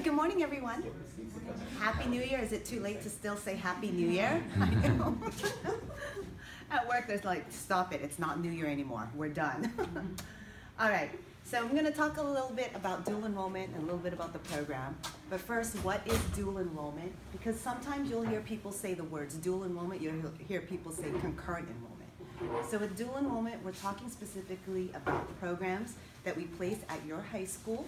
right, good morning, everyone. Happy New Year. Is it too late to still say Happy New Year? I know. At work, there's like, stop it. It's not New Year anymore. We're done. All right. So I'm going to talk a little bit about dual enrollment and a little bit about the program. But first, what is dual enrollment? Because sometimes you'll hear people say the words dual enrollment. You'll hear people say concurrent enrollment. So with dual enrollment, we're talking specifically about programs that we place at your high school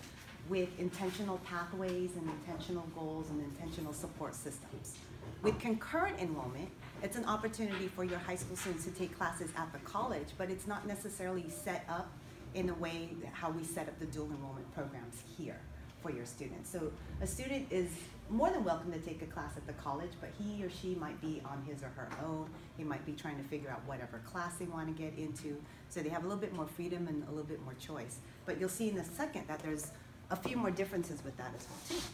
with intentional pathways and intentional goals and intentional support systems. With concurrent enrollment, it's an opportunity for your high school students to take classes at the college, but it's not necessarily set up in a way how we set up the dual enrollment programs here for your students. So a student is more than welcome to take a class at the college, but he or she might be on his or her own. He might be trying to figure out whatever class they want to get into. So they have a little bit more freedom and a little bit more choice. But you'll see in a second that there's a few more differences with that as well too.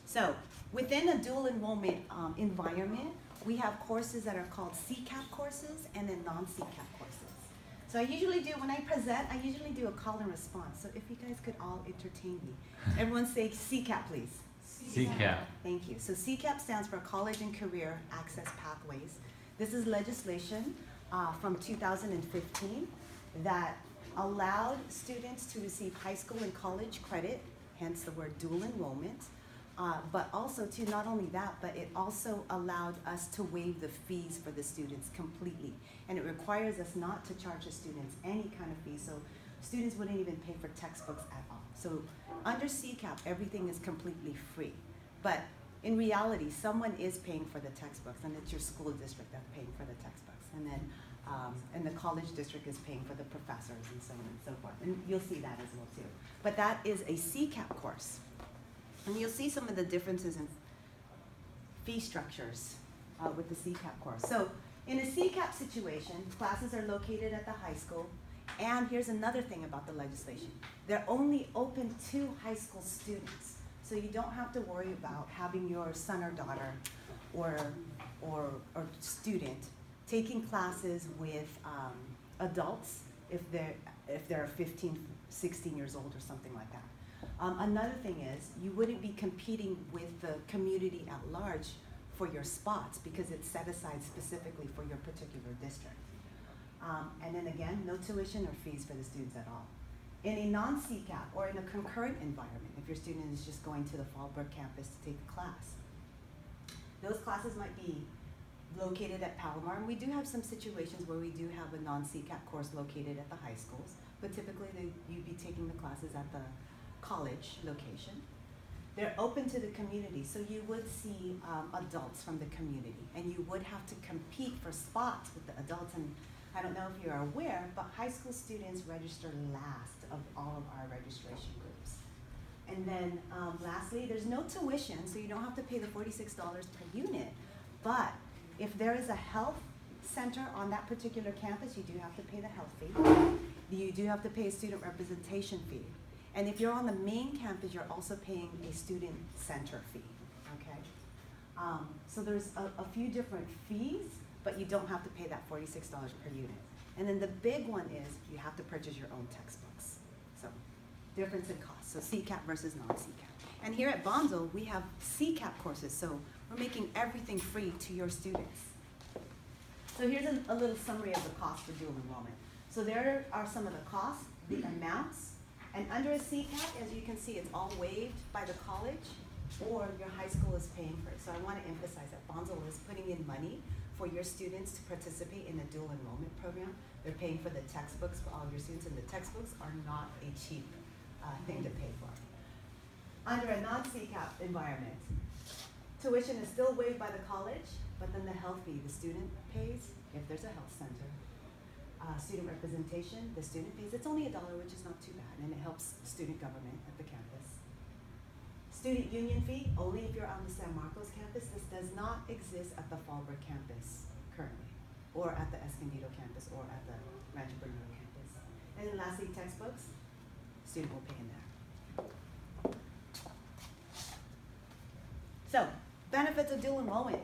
So within a dual enrollment environment, we have courses that are called CCAP courses and then non-CCAP courses. So I usually do, when I present, I usually do a call and response. So if you guys could all entertain me. Everyone say CCAP, please. CCAP. Thank you. So CCAP stands for College and Career Access Pathways. This is legislation from 2015 that allowed students to receive high school and college credit, hence the word dual enrollment, but also to not only that, but it also allowed us to waive the fees for the students completely. And it requires us not to charge the students any kind of fee, so students wouldn't even pay for textbooks at all. So under CCAP, everything is completely free. But in reality, someone is paying for the textbooks, and it's your school district that's paying for the textbooks. And the college district is paying for the professors and so on and so forth. And you'll see that as well too. But that is a CCAP course. And you'll see some of the differences in fee structures with the CCAP course. So in a CCAP situation, classes are located at the high school. And here's another thing about the legislation. They're only open to high school students. So you don't have to worry about having your son or daughter or student taking classes with adults if they're 15, 16 years old or something like that. Another thing is you wouldn't be competing with the community at large for your spots because it's set aside specifically for your particular district. And then again, no tuition or fees for the students at all. In a non-CCAP or in a concurrent environment, if your student is just going to the Fallbrook campus to take a class, those classes might be located at Palomar, and we do have some situations where we do have a non-CCAP course located at the high schools, but typically you'd be taking the classes at the college location. They're open to the community, so you would see adults from the community, and you would have to compete for spots with the adults. And I don't know if you're aware, but high school students register last of all of our registration groups. And then lastly, there's no tuition, so you don't have to pay the $46 per unit, but if there is a health center on that particular campus, you do have to pay the health fee. You do have to pay a student representation fee. And if you're on the main campus, you're also paying a student center fee, okay? So there's a few different fees, but you don't have to pay that $46 per unit. And then the big one is you have to purchase your own textbooks. So difference in cost, so CCAP versus non-CCAP. And here at Bonsall, we have CCAP courses, so we're making everything free to your students. So here's a little summary of the cost for dual enrollment. So there are some of the costs, the amounts, and under a CCAP, as you can see, it's all waived by the college or your high school is paying for it. So I want to emphasize that Bonsall is putting in money for your students to participate in a dual enrollment program. They're paying for the textbooks for all of your students, and the textbooks are not a cheap thing to pay for. Under a non-CCAP environment, tuition is still waived by the college, but then the health fee the student pays if there's a health center. Student representation, the student pays. It's only $1, which is not too bad, and it helps student government at the campus. Student union fee, only if you're on the San Marcos campus. This does not exist at the Fallbrook campus currently, or at the Escondido campus, or at the Rancho Bernardo campus. And then lastly, textbooks, student will pay in there. So, benefits of dual enrollment.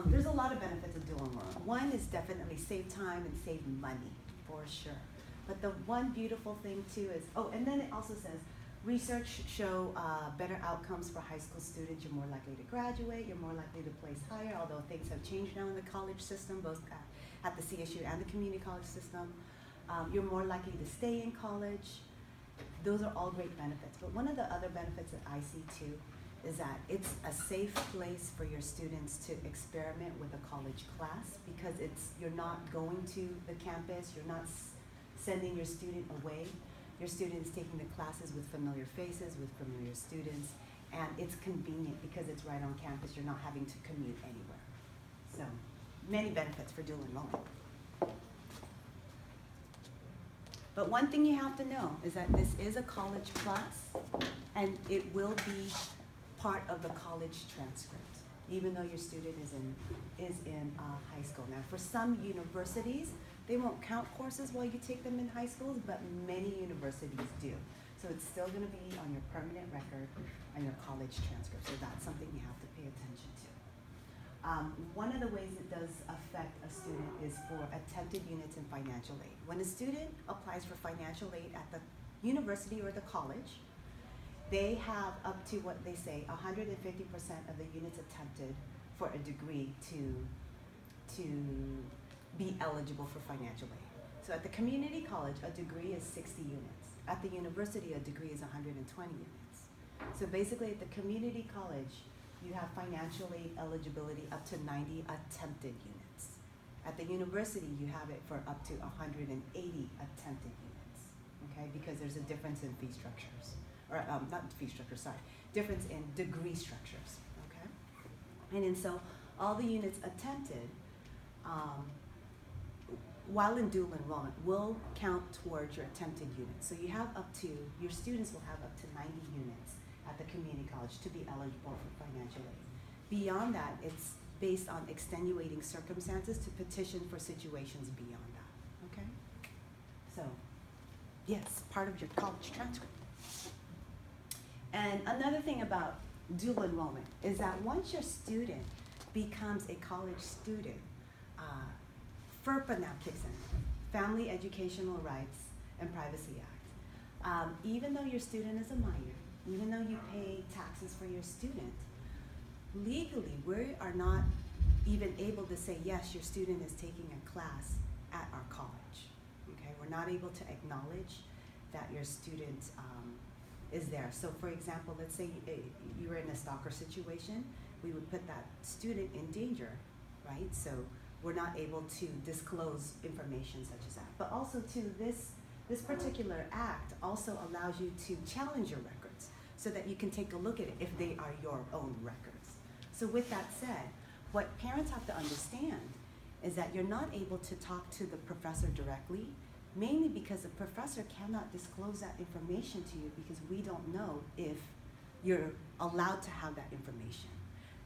There's a lot of benefits of dual enrollment. One is definitely save time and save money, for sure. But the one beautiful thing too is, oh, and then it also says, Research show better outcomes for high school students. You're more likely to graduate, you're more likely to place higher, although things have changed now in the college system, both at the CSU and the community college system. You're more likely to stay in college. Those are all great benefits. But one of the other benefits that I see too is that it's a safe place for your students to experiment with a college class, because you're not going to the campus, you're not sending your student away. Your student is taking the classes with familiar faces, with familiar students, and it's convenient because it's right on campus. You're not having to commute anywhere. So, many benefits for dual enrollment. But one thing you have to know is that this is a college class, and it will be part of the college transcript, even though your student is in high school. Now, for some universities, they won't count courses while you take them in high schools, but many universities do. So it's still going to be on your permanent record on your college transcript. So that's something you have to pay attention to. One of the ways it does affect a student is for attempted units in financial aid. When a student applies for financial aid at the university or the college, they have up to what they say 150% of the units attempted for a degree to be eligible for financial aid. So at the community college, a degree is 60 units. At the university, a degree is 120 units. So basically at the community college, you have financial aid eligibility up to 90 attempted units. At the university, you have it for up to 180 attempted units, okay? Because there's a difference in fee structures, or not fee structures, sorry, difference in degree structures, okay? And then so all the units attempted, while in dual enrollment, will count towards your attempted units. So you have your students will have up to 90 units at the community college to be eligible for financial aid. Beyond that, it's based on extenuating circumstances to petition for situations beyond that, okay? So, yes, part of your college transcript. And another thing about dual enrollment is that once your student becomes a college student, FERPA now kicks in, Family Educational Rights and Privacy Act. Even though your student is a minor, even though you pay taxes for your student, legally we are not even able to say, yes, your student is taking a class at our college, okay? We're not able to acknowledge that your student is there. So for example, let's say you were in a stalker situation, we would put that student in danger, right? So we're not able to disclose information such as that. But also too, this particular act also allows you to challenge your records so that you can take a look at it if they are your own records. So with that said, what parents have to understand is that you're not able to talk to the professor directly, mainly because the professor cannot disclose that information to you because we don't know if you're allowed to have that information.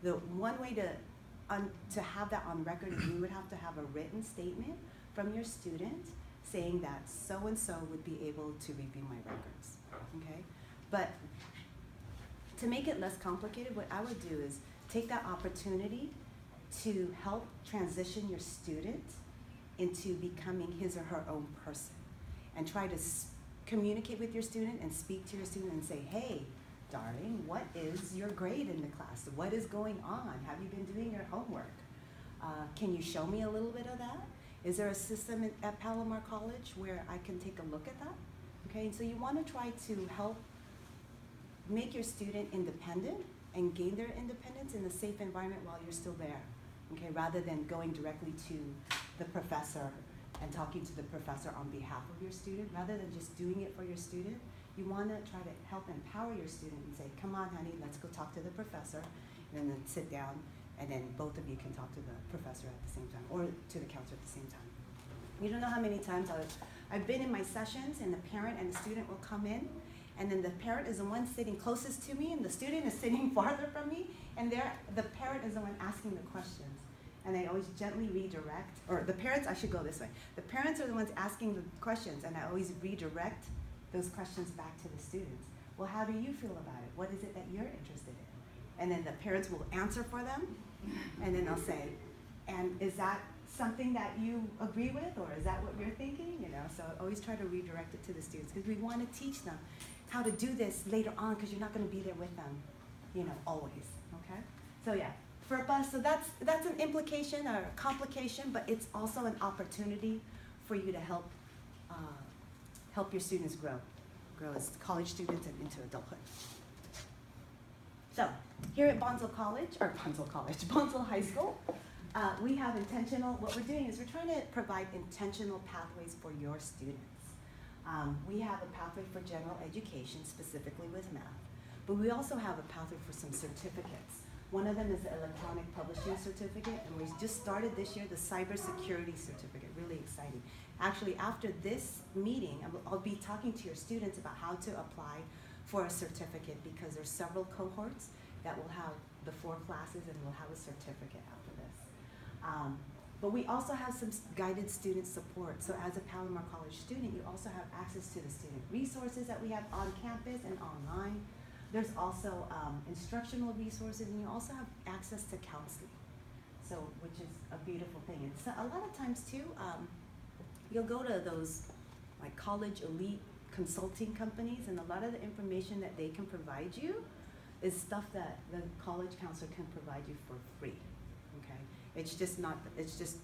The one way to have that on record is you would have to have a written statement from your student saying that so-and-so would be able to review my records, okay? But to make it less complicated, what I would do is take that opportunity to help transition your student into becoming his or her own person and try to communicate with your student and speak to your student and say, hey, darling, what is your grade in the class? What is going on? Have you been doing your homework? Can you show me a little bit of that? Is there a system at Palomar College where I can take a look at that? Okay, so you want to try to help make your student independent and gain their independence in a safe environment while you're still there, okay, rather than going directly to the professor and talking to the professor on behalf of your student. Rather than just doing it for your student, you want to try to help empower your student and say, come on, honey, let's go talk to the professor, and then sit down, and then both of you can talk to the professor at the same time, or to the counselor at the same time. You don't know how many times I've been in my sessions, and the parent and the student will come in, and then the parent is the one sitting closest to me, and the student is sitting farther from me, and the parent is the one asking the questions. And I always gently redirect, or the parents, I should go this way. The parents are the ones asking the questions, and I always redirect those questions back to the students. Well, how do you feel about it? What is it that you're interested in? And then the parents will answer for them, and then they'll say, and is that something that you agree with, or is that what you're thinking? You know, so always try to redirect it to the students, because we want to teach them how to do this later on, because you're not going to be there with them, you know, always. Okay? So yeah, FERPA. So that's an implication or complication, but it's also an opportunity for you to help your students grow as college students and into adulthood. So here at Bonsall High School, we have what we're doing is we're trying to provide intentional pathways for your students. We have a pathway for general education, specifically with math, but we also have a pathway for some certificates. One of them is the electronic publishing certificate, and we just started this year the cybersecurity certificate, really exciting. Actually, after this meeting, I'll be talking to your students about how to apply for a certificate, because there's several cohorts that will have the 4 classes and will have a certificate after this. But we also have some guided student support. So as a Palomar College student, you also have access to the student resources that we have on campus and online. There's also instructional resources, and you also have access to counseling, so which is a beautiful thing. And so a lot of times too, you'll go to those like college elite consulting companies, and a lot of the information that they can provide you is stuff that the college counselor can provide you for free. Okay, it's just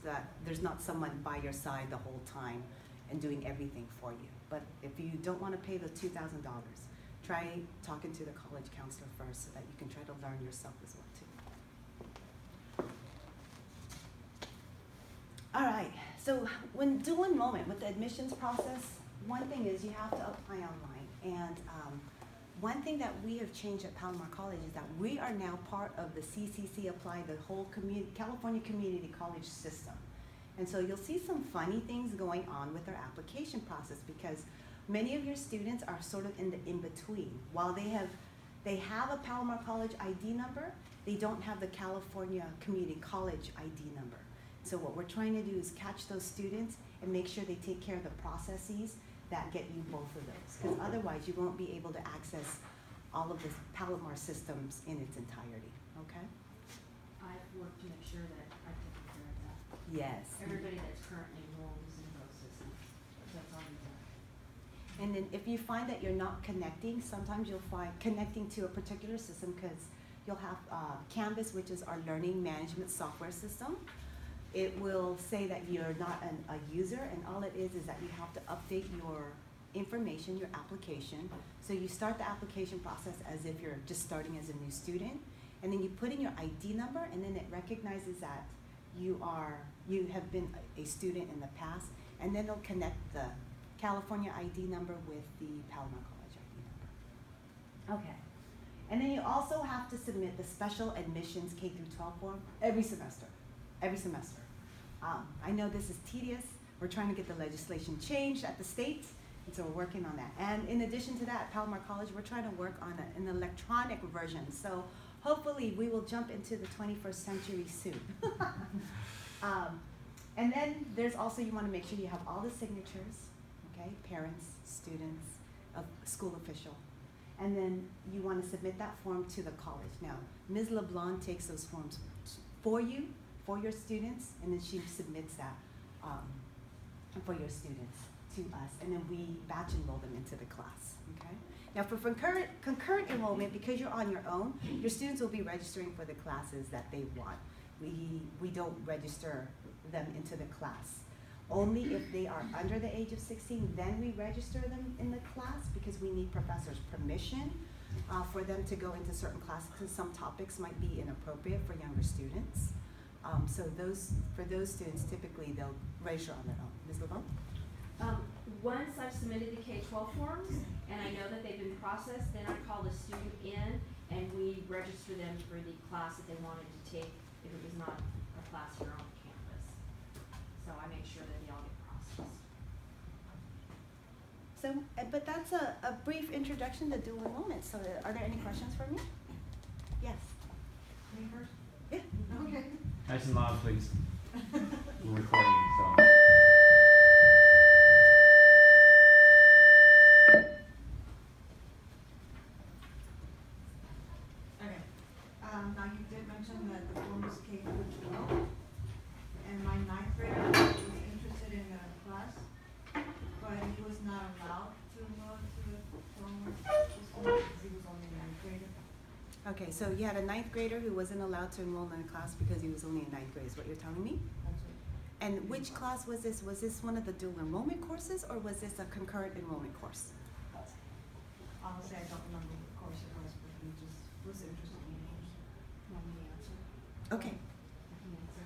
that there's not someone by your side the whole time and doing everything for you. But if you don't want to pay the $2,000, try talking to the college counselor first, so that you can try to learn yourself as well too. All right, so when dual enrollment with the admissions process, one thing is you have to apply online. And one thing that we have changed at Palomar College is that we are now part of the CCC the whole California Community College system. And so you'll see some funny things going on with our application process, because many of your students are sort of in the in-between. While they have a Palomar College ID number, they don't have the California Community College ID number. So what we're trying to do is catch those students and make sure they take care of the processes that get you both of those, because otherwise you won't be able to access all of the Palomar systems in its entirety. Okay? I've worked to make sure that I've taken care of that. Yes. Everybody that's currently enrolled is in those systems. That's already done. And then if you find that you're not connecting, sometimes you'll find connecting to a particular system, because you'll have Canvas, which is our learning management software system. It will say that you're not a user, and all it is that you have to update your information, your application. So you start the application process as if you're just starting as a new student, and then you put in your ID number, and then it recognizes that you have been a student in the past, and then it'll connect the California ID number with the Palomar College ID number. Okay. And then you also have to submit the special admissions K through 12 form every semester. I know this is tedious. We're trying to get the legislation changed at the state, and so we're working on that. And in addition to that, at Palomar College, we're trying to work on an electronic version. So hopefully we will jump into the 21st century soon. And then there's also, you want to make sure you have all the signatures, okay? Parents, students, school official. And then you want to submit that form to the college. Now, Ms. LeBlanc takes those forms for you, for your students, and then she submits that for your students to us, and then we batch enroll them into the class, okay? Now for concurrent enrollment, because you're on your own, your students will be registering for the classes that they want. We don't register them into the class. Only if they are under the age of 16, then we register them in the class, because we need professors' permission for them to go into certain classes, because some topics might be inappropriate for younger students. So for those students, typically they'll register on their own. Ms. LeBlanc? Once I've submitted the K-12 forms and I know that they've been processed, then I call the student in and we register them for the class that they wanted to take if it was not a class here on campus. So I make sure that they all get processed. So, but that's a brief introduction to dual enrollment. So are there any questions for me? Yes. Me first? Yeah. Okay. Nice and loud, please. We're recording, so. Okay. Now you did mention that the form is K through 12, and my 9th Okay, so you had a ninth grader who wasn't allowed to enroll in a class because he was only in ninth grade, is what you're telling me? That's it. And which class was this? Was this one of the dual enrollment courses, or was this a concurrent enrollment course? Honestly, I don't remember what course it was, but he just was interested in it. Want me to answer? Okay. I can answer.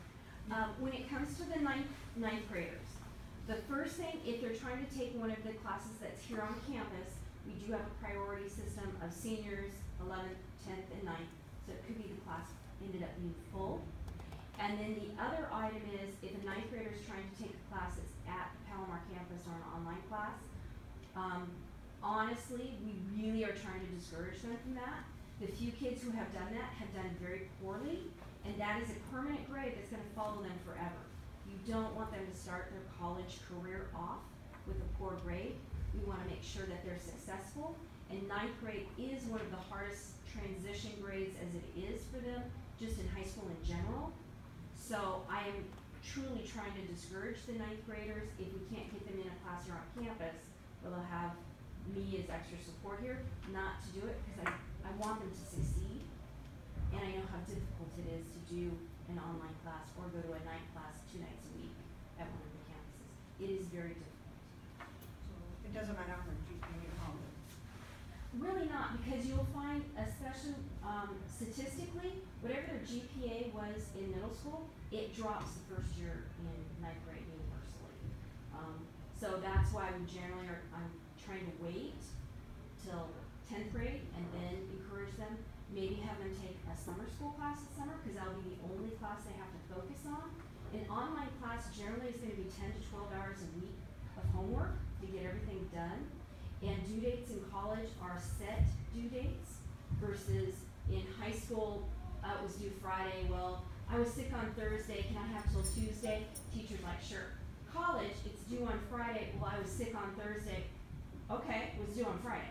When it comes to the ninth graders, the first thing, if they're trying to take one of the classes that's here on campus, we do have a priority system of seniors, 11th, 10th, and 9th. So it could be the class ended up being full. And then the other item is if a ninth grader is trying to take a class that's at the Palomar campus or an online class, honestly, we really are trying to discourage them from that. The few kids who have done that have done very poorly, and that is a permanent grade that's gonna follow them forever. You don't want them to start their college career off with a poor grade. We wanna make sure that they're successful, and ninth grade is one of the hardest transition grades as it is for them, just in high school in general. So I am truly trying to discourage the ninth graders if we can't get them in a class or on campus where they'll have me as extra support here, not to do it, because I want them to succeed. And I know how difficult it is to do an online class or go to a night class 2 nights a week at one of the campuses. It is very difficult. So it doesn't matter how much GPA you have. Really not, because you'll find, especially statistically, whatever their GPA was in middle school, it drops the first year in ninth grade universally. So that's why we generally I'm trying to wait till 10th grade and then encourage them, maybe have them take a summer school class this summer, because that'll be the only class they have to focus on. An online class generally is gonna be 10 to 12 hours a week of homework to get everything done. And due dates in college are set due dates versus in high school, it was due Friday. Well, I was sick on Thursday, can I have till Tuesday? Teacher's like, sure. College, it's due on Friday, well, I was sick on Thursday. Okay, it was due on Friday.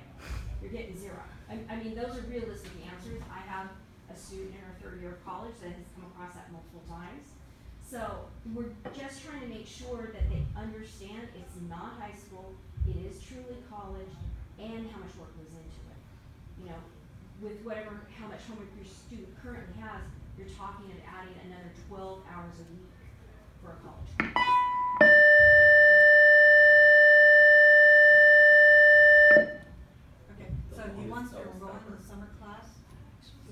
You're getting 0. I mean, those are realistic answers. I have a student in her 3rd year of college that has come across that multiple times. So we're just trying to make sure that they understand it's not high school, it is truly college, and how much work goes into it. You know, with how much homework your student currently has, you're talking of adding another 12 hours a week for a college class. Okay, so he wants to enroll in the summer class?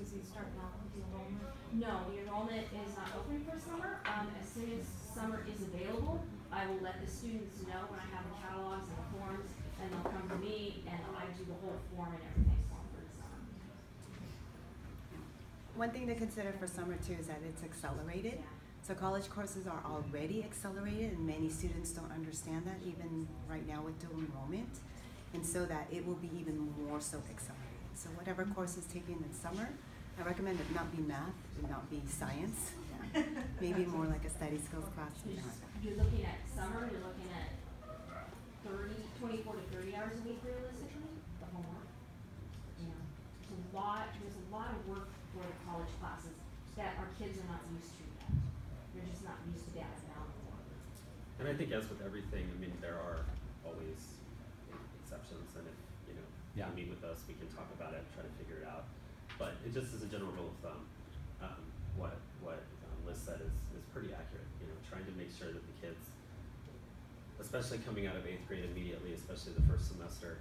Is he starting out with the enrollment? No, the enrollment is not open for summer. As soon as summer is available, I will let the students know when I have the catalogs and the forms, and they'll come to me, and I do the whole form and everything for them for the summer. One thing to consider for summer too is that it's accelerated. So college courses are already accelerated, and many students don't understand that even right now with dual enrollment. And so that it will be even more so accelerated. So whatever course is taken in summer, I recommend it not be math, it not be science. Maybe more like a study skills class. Something like that. You're looking at summer, you're looking at 24 to 30 hours a week realistically, the homework. You know, there's a lot of work for the college classes that our kids are not used to yet. They're just not used to that amount of work. And I think as with everything, I mean, there are always exceptions, and if, you know, you meet with us, we can talk about it, try to figure it out. But it just is a general rule of thumb. What Liz said is pretty accurate, you know, trying to make sure that the kids, especially coming out of 8th grade immediately, especially the first semester,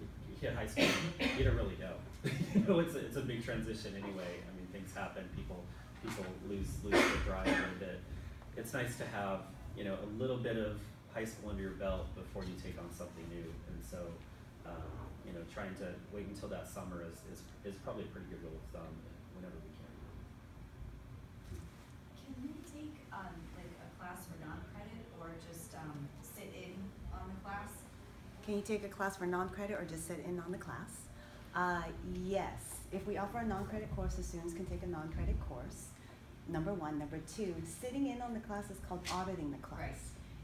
you hit high school, you don't really know. You know, it's a big transition anyway. I mean, things happen, people lose their drive a little bit. It's nice to have, you know, a little bit of high school under your belt before you take on something new. And so, you know, trying to wait until that summer is probably a pretty good rule of thumb whenever we can. Can they take like a class for non-credit or just sit in on the class? Can you take a class for non-credit or just sit in on the class? Yes. If we offer a non-credit course, the students can take a non-credit course. Number 1. Number 2, sitting in on the class is called auditing the class. Right.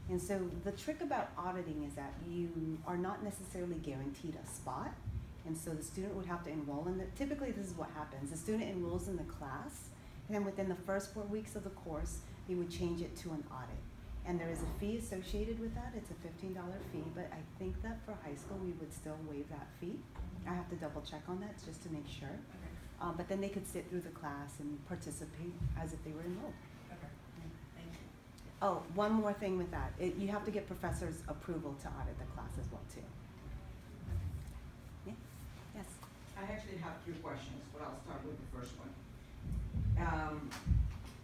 And so the trick about auditing is that you are not necessarily guaranteed a spot. And so the student would have to enroll in typically this is what happens. The student enrolls in the class, and then within the first 4 weeks of the course, they would change it to an audit. And there is a fee associated with that. It's a $15 fee, but I think that for high school, we would still waive that fee. I have to double check on that just to make sure. Okay, But then they could sit through the class and participate as if they were enrolled. okay, thank you. Oh, one more thing with that. You have to get professors' approval to audit the class as well, too. Yeah? Yes? I actually have 3 questions, but I'll start with the first one.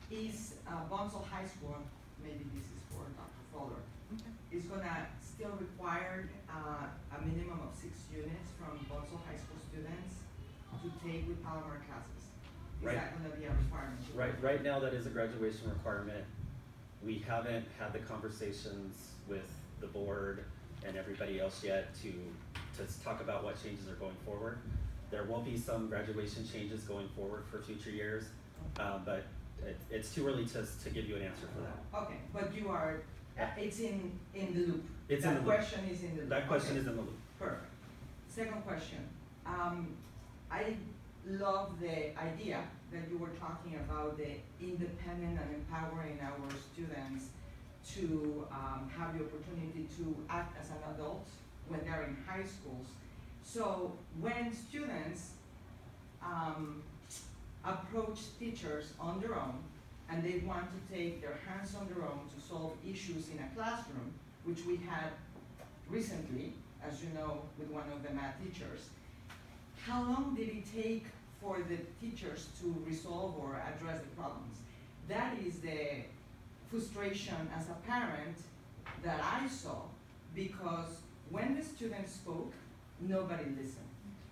Is Bonsall High School, maybe this is for Dr. Fuller, Okay. is gonna still require a minimum of 6 units from Bonsall High School students to take with Palomar classes? Is Right. that gonna be a requirement? Right now, that is a graduation requirement. We haven't had the conversations with the board and everybody else yet to talk about what changes are going forward. There will be some graduation changes going forward for future years, but it's too early to give you an answer for that. Okay, but you are, it's in the loop? It's in the loop. That question is in the loop? That question Okay. is in the loop. Perfect. Second question. I love the idea that you were talking about the independent and empowering our students to have the opportunity to act as an adult when they're in high schools. So when students approach teachers on their own and they want to take their hands on their own to solve issues in a classroom, which we had recently, as you know, with one of the math teachers, how long did it take for the teachers to resolve or address the problems? That is the frustration as a parent that I saw, because when the students spoke, nobody listened.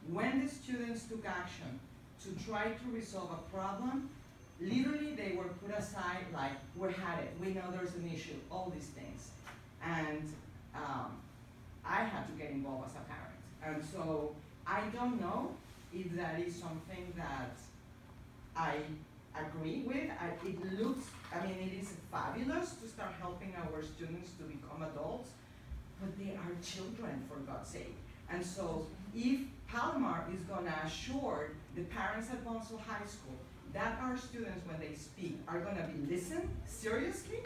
When the students took action to try to resolve a problem, literally they were put aside like, we had it, we know there's an issue, all these things. And I had to get involved as a parent. And so I don't know if that is something that I agree with. It looks, it is fabulous to start helping our students to become adults, but they are children, for God's sake. And so if Palomar is gonna assure the parents at Bonsall High School that our students, when they speak, are gonna be listened seriously,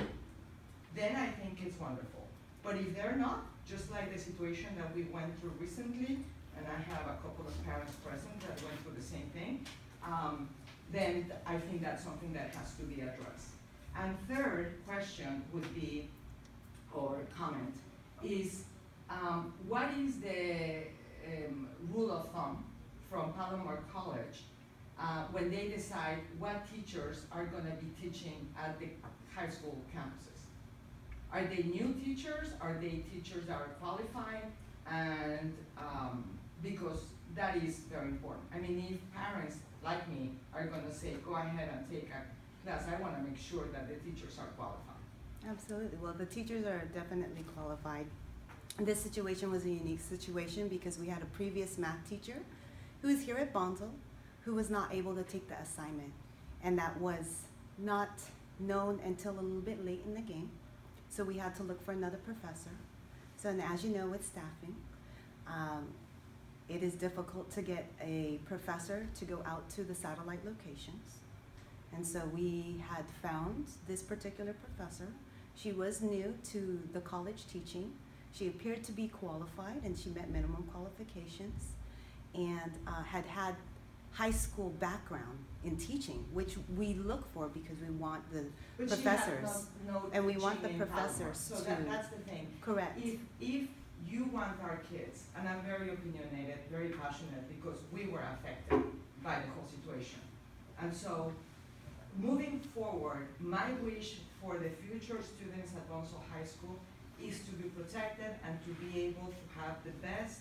then I think it's wonderful. But if they're not, just like the situation that we went through recently, and I have a couple of parents present that went through the same thing, then I think that's something that has to be addressed. And third question would be, or comment, is what is the rule of thumb from Palomar College when they decide what teachers are gonna be teaching at the high school campuses? Are they new teachers? Are they teachers that are qualified? And because that is very important. If parents like me are gonna say, go ahead and take a class, I wanna make sure that the teachers are qualified. Absolutely. Well, the teachers are definitely qualified. This situation was a unique situation because we had a previous math teacher who was here at Bonsall who was not able to take the assignment. And that was not known until a little bit late in the game. So we had to look for another professor. So, and as you know, with staffing, it is difficult to get a professor to go out to the satellite locations. And so we had found this particular professor. She was new to the college teaching. She appeared to be qualified and she met minimum qualifications and had high school background in teaching, which we look for because we want the But professors. she had no And we want the teaching in Palomar. professors So to- that's the thing. Correct. If you want our kids, and I'm very opinionated, very passionate, because we were affected by the whole situation. And so, moving forward, my wish for the future students at Bonsall High School is to be protected and to be able to have the best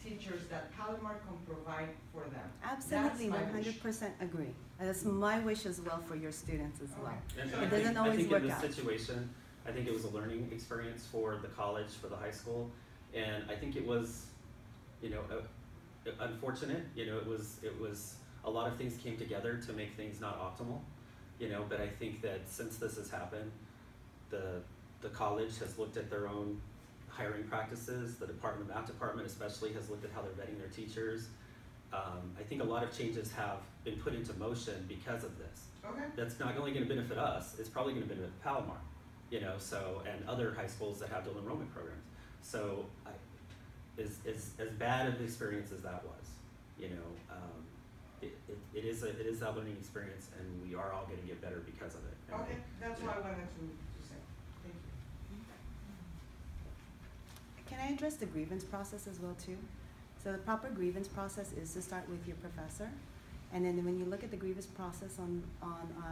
teachers that Palomar can provide for them. Absolutely, That's my wish. 100% agree. That's my wish as well for your students as well. Okay. And So I It think- doesn't always work I out. think in this situation, I think it was a learning experience for the college, for the high school, and I think it was, unfortunate. It was a lot of things came together to make things not optimal. But I think that since this has happened, the college has looked at their own hiring practices. The math department especially has looked at how they're vetting their teachers. I think a lot of changes have been put into motion because of this. Okay. That's not only going to benefit us, it's probably going to benefit Palomar, and other high schools that have dual enrollment programs. So as bad of an experience as that was, is that learning experience, and we are all gonna get better because of it. And Okay, that's what I wanted to say. Thank you. Can I address the grievance process as well too? So the proper grievance process is to start with your professor, and then when you look at the grievance process on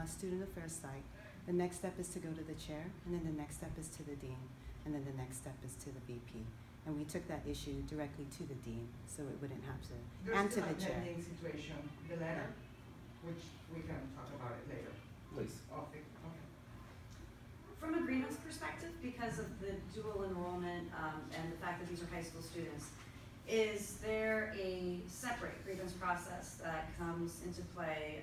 student affairs site, the next step is to go to the chair, and then the next step is to the dean, and then the next step is to the VP. And we took that issue directly to the dean, so it wouldn't have to, and to the There's still chair. a pending situation, the letter, which we can talk about it later. Please. Okay. From a grievance perspective, because of the dual enrollment, and the fact that these are high school students, is there a separate grievance process that comes into play,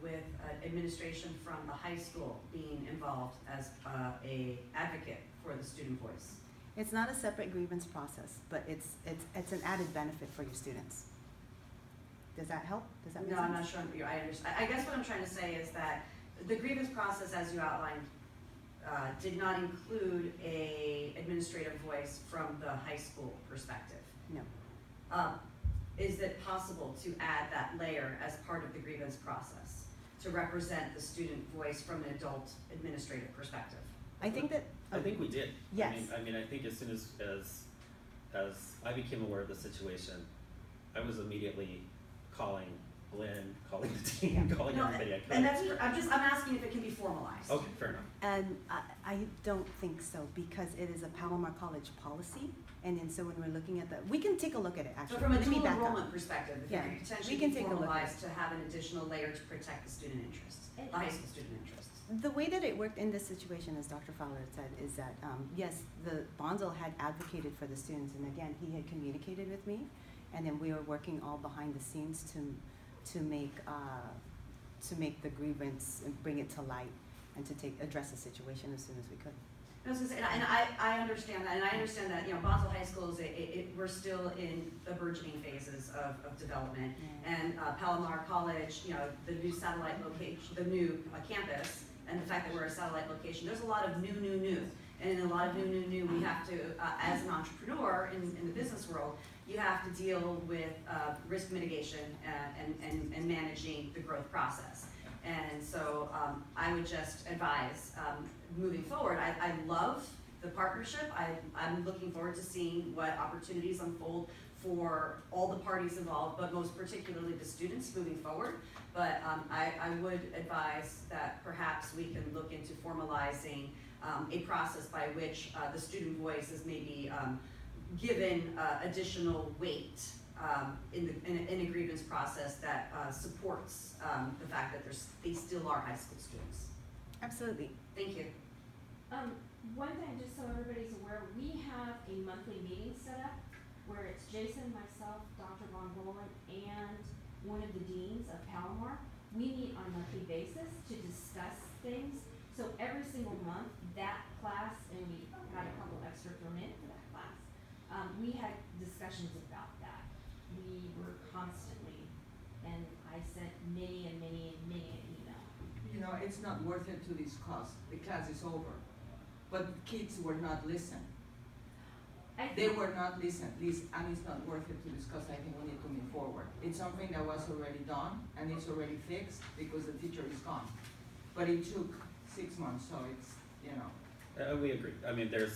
with administration from the high school being involved as, a advocate for the student voice? It's not a separate grievance process, but it's an added benefit for your students. Does that help? Does that make No, sense? I'm not sure, I understand. I guess what I'm trying to say is that the grievance process, as you outlined, did not include a administrative voice from the high school perspective. No. Is it possible to add that layer as part of the grievance process to represent the student voice from an adult administrative perspective? I think that. I think we did. Yes. I mean, I think as soon as I became aware of the situation, I was immediately calling Glyn, calling the team, calling No, everybody I could. and that's, I'm asking if it can be formalized. Okay, fair enough. And I don't think so, because it is a Palomar College policy, and then so when we're looking at we can take a look at it So actually. from a Let me dual back up. enrollment perspective, if it Yeah, could we potentially can be take a look at formalized to have an additional layer to protect the student interests, the high school student interests. The way that it worked in this situation, as Dr. Fowler had said, is that, yes, the Bonsall had advocated for the students, and again, he had communicated with me, and then we were working all behind the scenes to make the grievance and bring it to light, and to address the situation as soon as we could. I was gonna say, and I understand that, and I understand that, you know, Bonsall High School we're still in the burgeoning phases of development. Yeah. And Palomar College, you know, the new satellite location, the new campus, and the fact that we're a satellite location, there's a lot of new. And in a lot of new, we have to, as an entrepreneur in the business world, you have to deal with risk mitigation and managing the growth process. And so I would just advise, moving forward, I love the partnership. I'm looking forward to seeing what opportunities unfold for all the parties involved, but most particularly the students moving forward. But I would advise that perhaps we can look into formalizing a process by which the student voice is maybe given additional weight in a grievance process that supports the fact that they still are high school students. Absolutely. Thank you. One thing, just so everybody's aware, we have a monthly meeting set up where it's Jason, myself, Dr. Bongolan, and one of the deans of Palomar. We meet on a monthly basis to discuss things. So every single month, that class, and we had a couple extra thrown in for that class, we had discussions about that. We were constantly, and I sent many an email. You know, it's not worth it to discuss. The class is over. But kids were not listened. They were not listened, and it's not worth it to discuss. I think we need to move forward. It's something that was already done, and it's already fixed because the teacher is gone. But it took 6 months, so it's, you know. We agree. I mean, there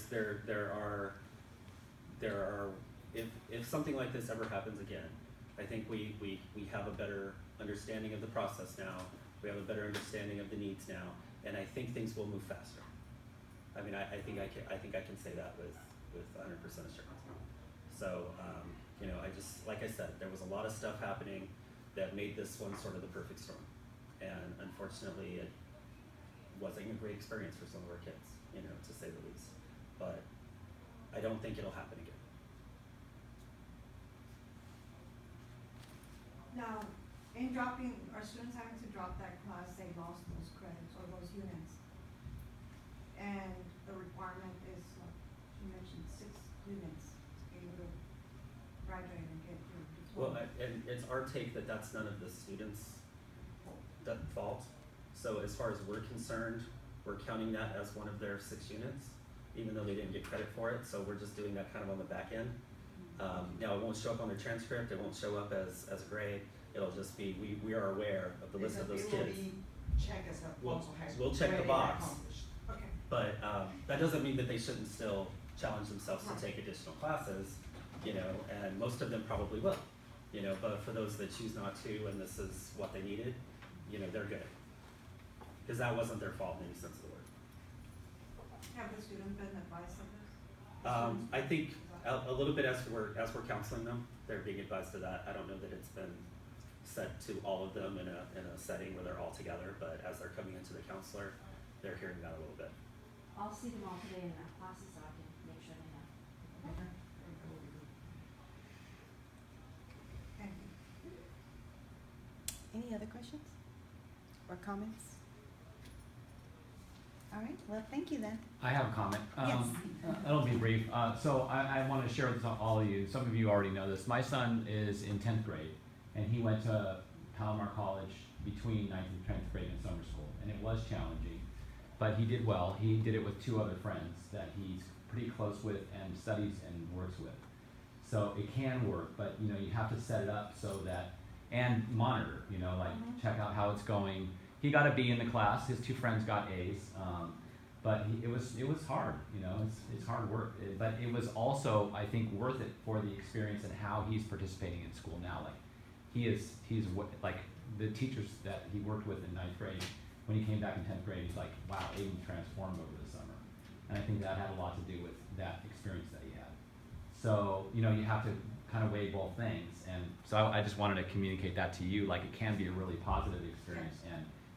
are, if something like this ever happens again, I think we have a better understanding of the process now. We have a better understanding of the needs now, and I think things will move faster. I mean, I think I can say that with 100% assurance. So, you know, like I said, there was a lot of stuff happening that made this one sort of the perfect storm, and unfortunately, it wasn't a great experience for some of our kids, you know, to say the least. But I don't think it'll happen again. Now, in dropping, are students having to drop that class, they lost those credits or those units? And the requirement is, you mentioned 6 units to be able to graduate and get your Well, diploma. and it's our take that that's none of the students' fault. So as far as we're concerned, we're counting that as one of their 6 units, even though they didn't get credit for it. So we're just doing that kind of on the back end. Now, it won't show up on their transcript, it won't show up as a grade, it'll just be, we are aware of the list of those It will kids. be checked as a We'll- Bonsall High School we'll check the grade box. accomplished. Okay. But that doesn't mean that they shouldn't still challenge themselves to take additional classes, and most of them probably will, but for those that choose not to and this is what they needed, they're good. Because that wasn't their fault in any sense of the word. Have the students been advised of this? I think a little bit as we're counseling them, they're being advised of that. I don't know that it's been said to all of them in a setting where they're all together, but as they're coming into the counselor, they're hearing that a little bit. I'll see them all today in their classes so I can make sure they know. Okay. That will be good. Thank you. Any other questions or comments? All right, well, thank you then. I have a comment. Yes. It'll be brief. So I want to share with all of you, some of you already know this. My son is in 10th grade, and he went to Palomar College between 9th and 10th grade in summer school, and it was challenging, but he did well. He did it with 2 other friends that he's pretty close with and studies and works with. So it can work, but you have to set it up so that, and monitor, check out how it's going. He got a B in the class. His 2 friends got A's, but it was hard. It's hard work. But it was also, I think, worth it for the experience and how he's participating in school now. Like he's like the teachers that he worked with in 9th grade. When he came back in 10th grade, he's like, wow, Aiden transformed over the summer, and I think that had a lot to do with that experience that he had. So you have to kind of weigh both things, and so I just wanted to communicate that to you. Like it can be a really positive experience,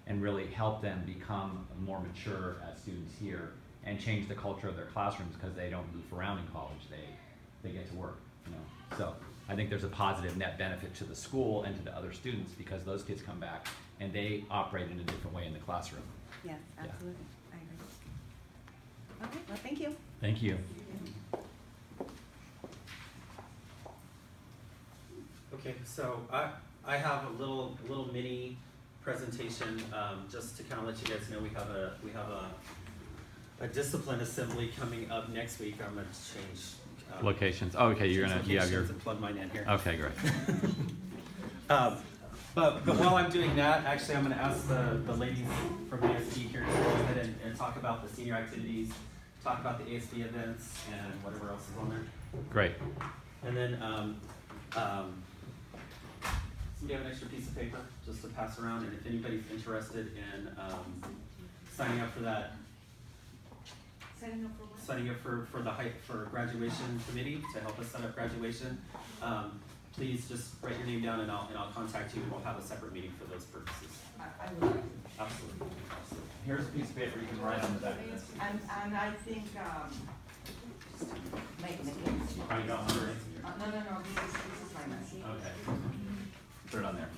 and really help them become more mature as students here and change the culture of their classrooms because they don't goof around in college. They get to work, So I think there's a positive net benefit to the school and to the other students because those kids come back and they operate in a different way in the classroom. Yes, absolutely, I agree. Okay, well, thank you. Thank you. Okay, so I have a little mini presentation just to kind of let you guys know we have a discipline assembly coming up next week. I'm gonna change Locations. Oh, okay, you have your. locations and plug mine in here. Okay, great. But while I'm doing that, actually I'm gonna ask the ladies from ASB here to go ahead and talk about the senior activities, talk about the ASB events and whatever else is on there. Great. And then somebody have an extra piece of paper just to pass around, and if anybody's interested in signing up for that, Setting up for what? signing up for graduation committee to help us set up graduation, please just write your name down and I'll contact you and we'll have a separate meeting for those purposes. I would like to. Absolutely. Here's a piece of paper you can write on the back of this. And I think, Probably got one already. no, this is my message. Okay. Put it on there.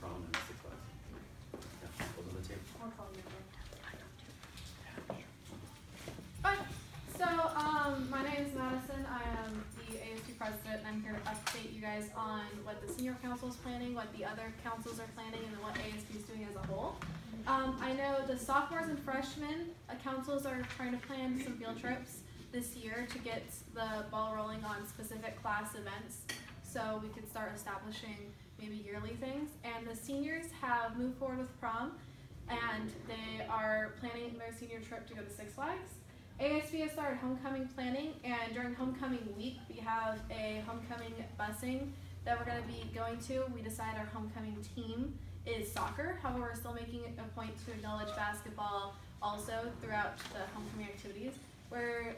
Problem in 6 class. Yeah, those are the two. I'll call you. Hi. So, my name is Madison. I am the ASB president, and I'm here to update you guys on what the senior council is planning, what the other councils are planning, and then what ASB is doing as a whole. I know the sophomores and freshmen councils are trying to plan some field trips this year to get the ball rolling on specific class events, so we could start establishing maybe yearly things. And the seniors have moved forward with prom, and they are planning their senior trip to go to Six Flags. ASB has started homecoming planning, and during homecoming week, we have a homecoming busing that we're going to be going to. We decided our homecoming team is soccer. However, we're still making it a point to acknowledge basketball also throughout the homecoming activities. We're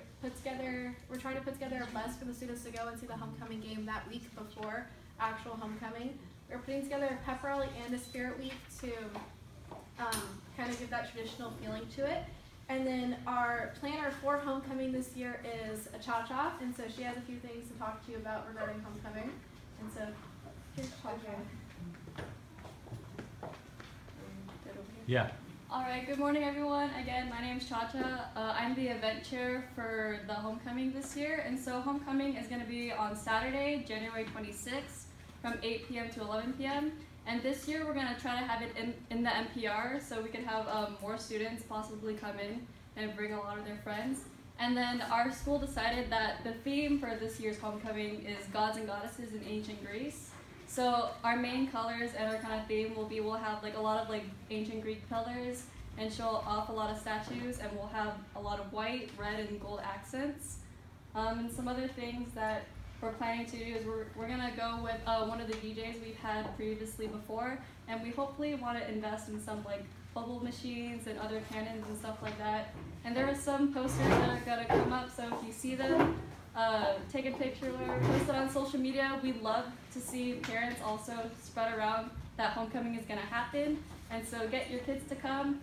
trying to put together a bus for the students to go and see the homecoming game that week before actual homecoming. We're putting together a pep rally and a spirit week to kind of give that traditional feeling to it. And then our planner for homecoming this year is a Cha-Cha, and so she has a few things to talk to you about regarding homecoming. And so, here's Cha-Cha. Yeah. All right, good morning everyone. Again, my name is Cha-Cha. I'm the event chair for the homecoming this year. And so homecoming is going to be on Saturday, January 26th from 8 p.m. to 11 p.m. And this year we're going to try to have it in the NPR so we can have more students possibly come in and bring a lot of their friends. And then our school decided that the theme for this year's homecoming is gods and goddesses in ancient Greece. So our main colors and our kind of theme will be, we'll have like a lot of like ancient Greek colors and show off a lot of statues, and we'll have a lot of white, red, and gold accents. And some other things that we're planning to do is we're gonna go with one of the DJs we've had previously before, and we hopefully want to invest in some like bubble machines and other cannons and stuff like that. And there are some posters that are gonna come up, so if you see them, take a picture or post it on social media. We'd love to see parents also spread around that homecoming is gonna happen, and so get your kids to come.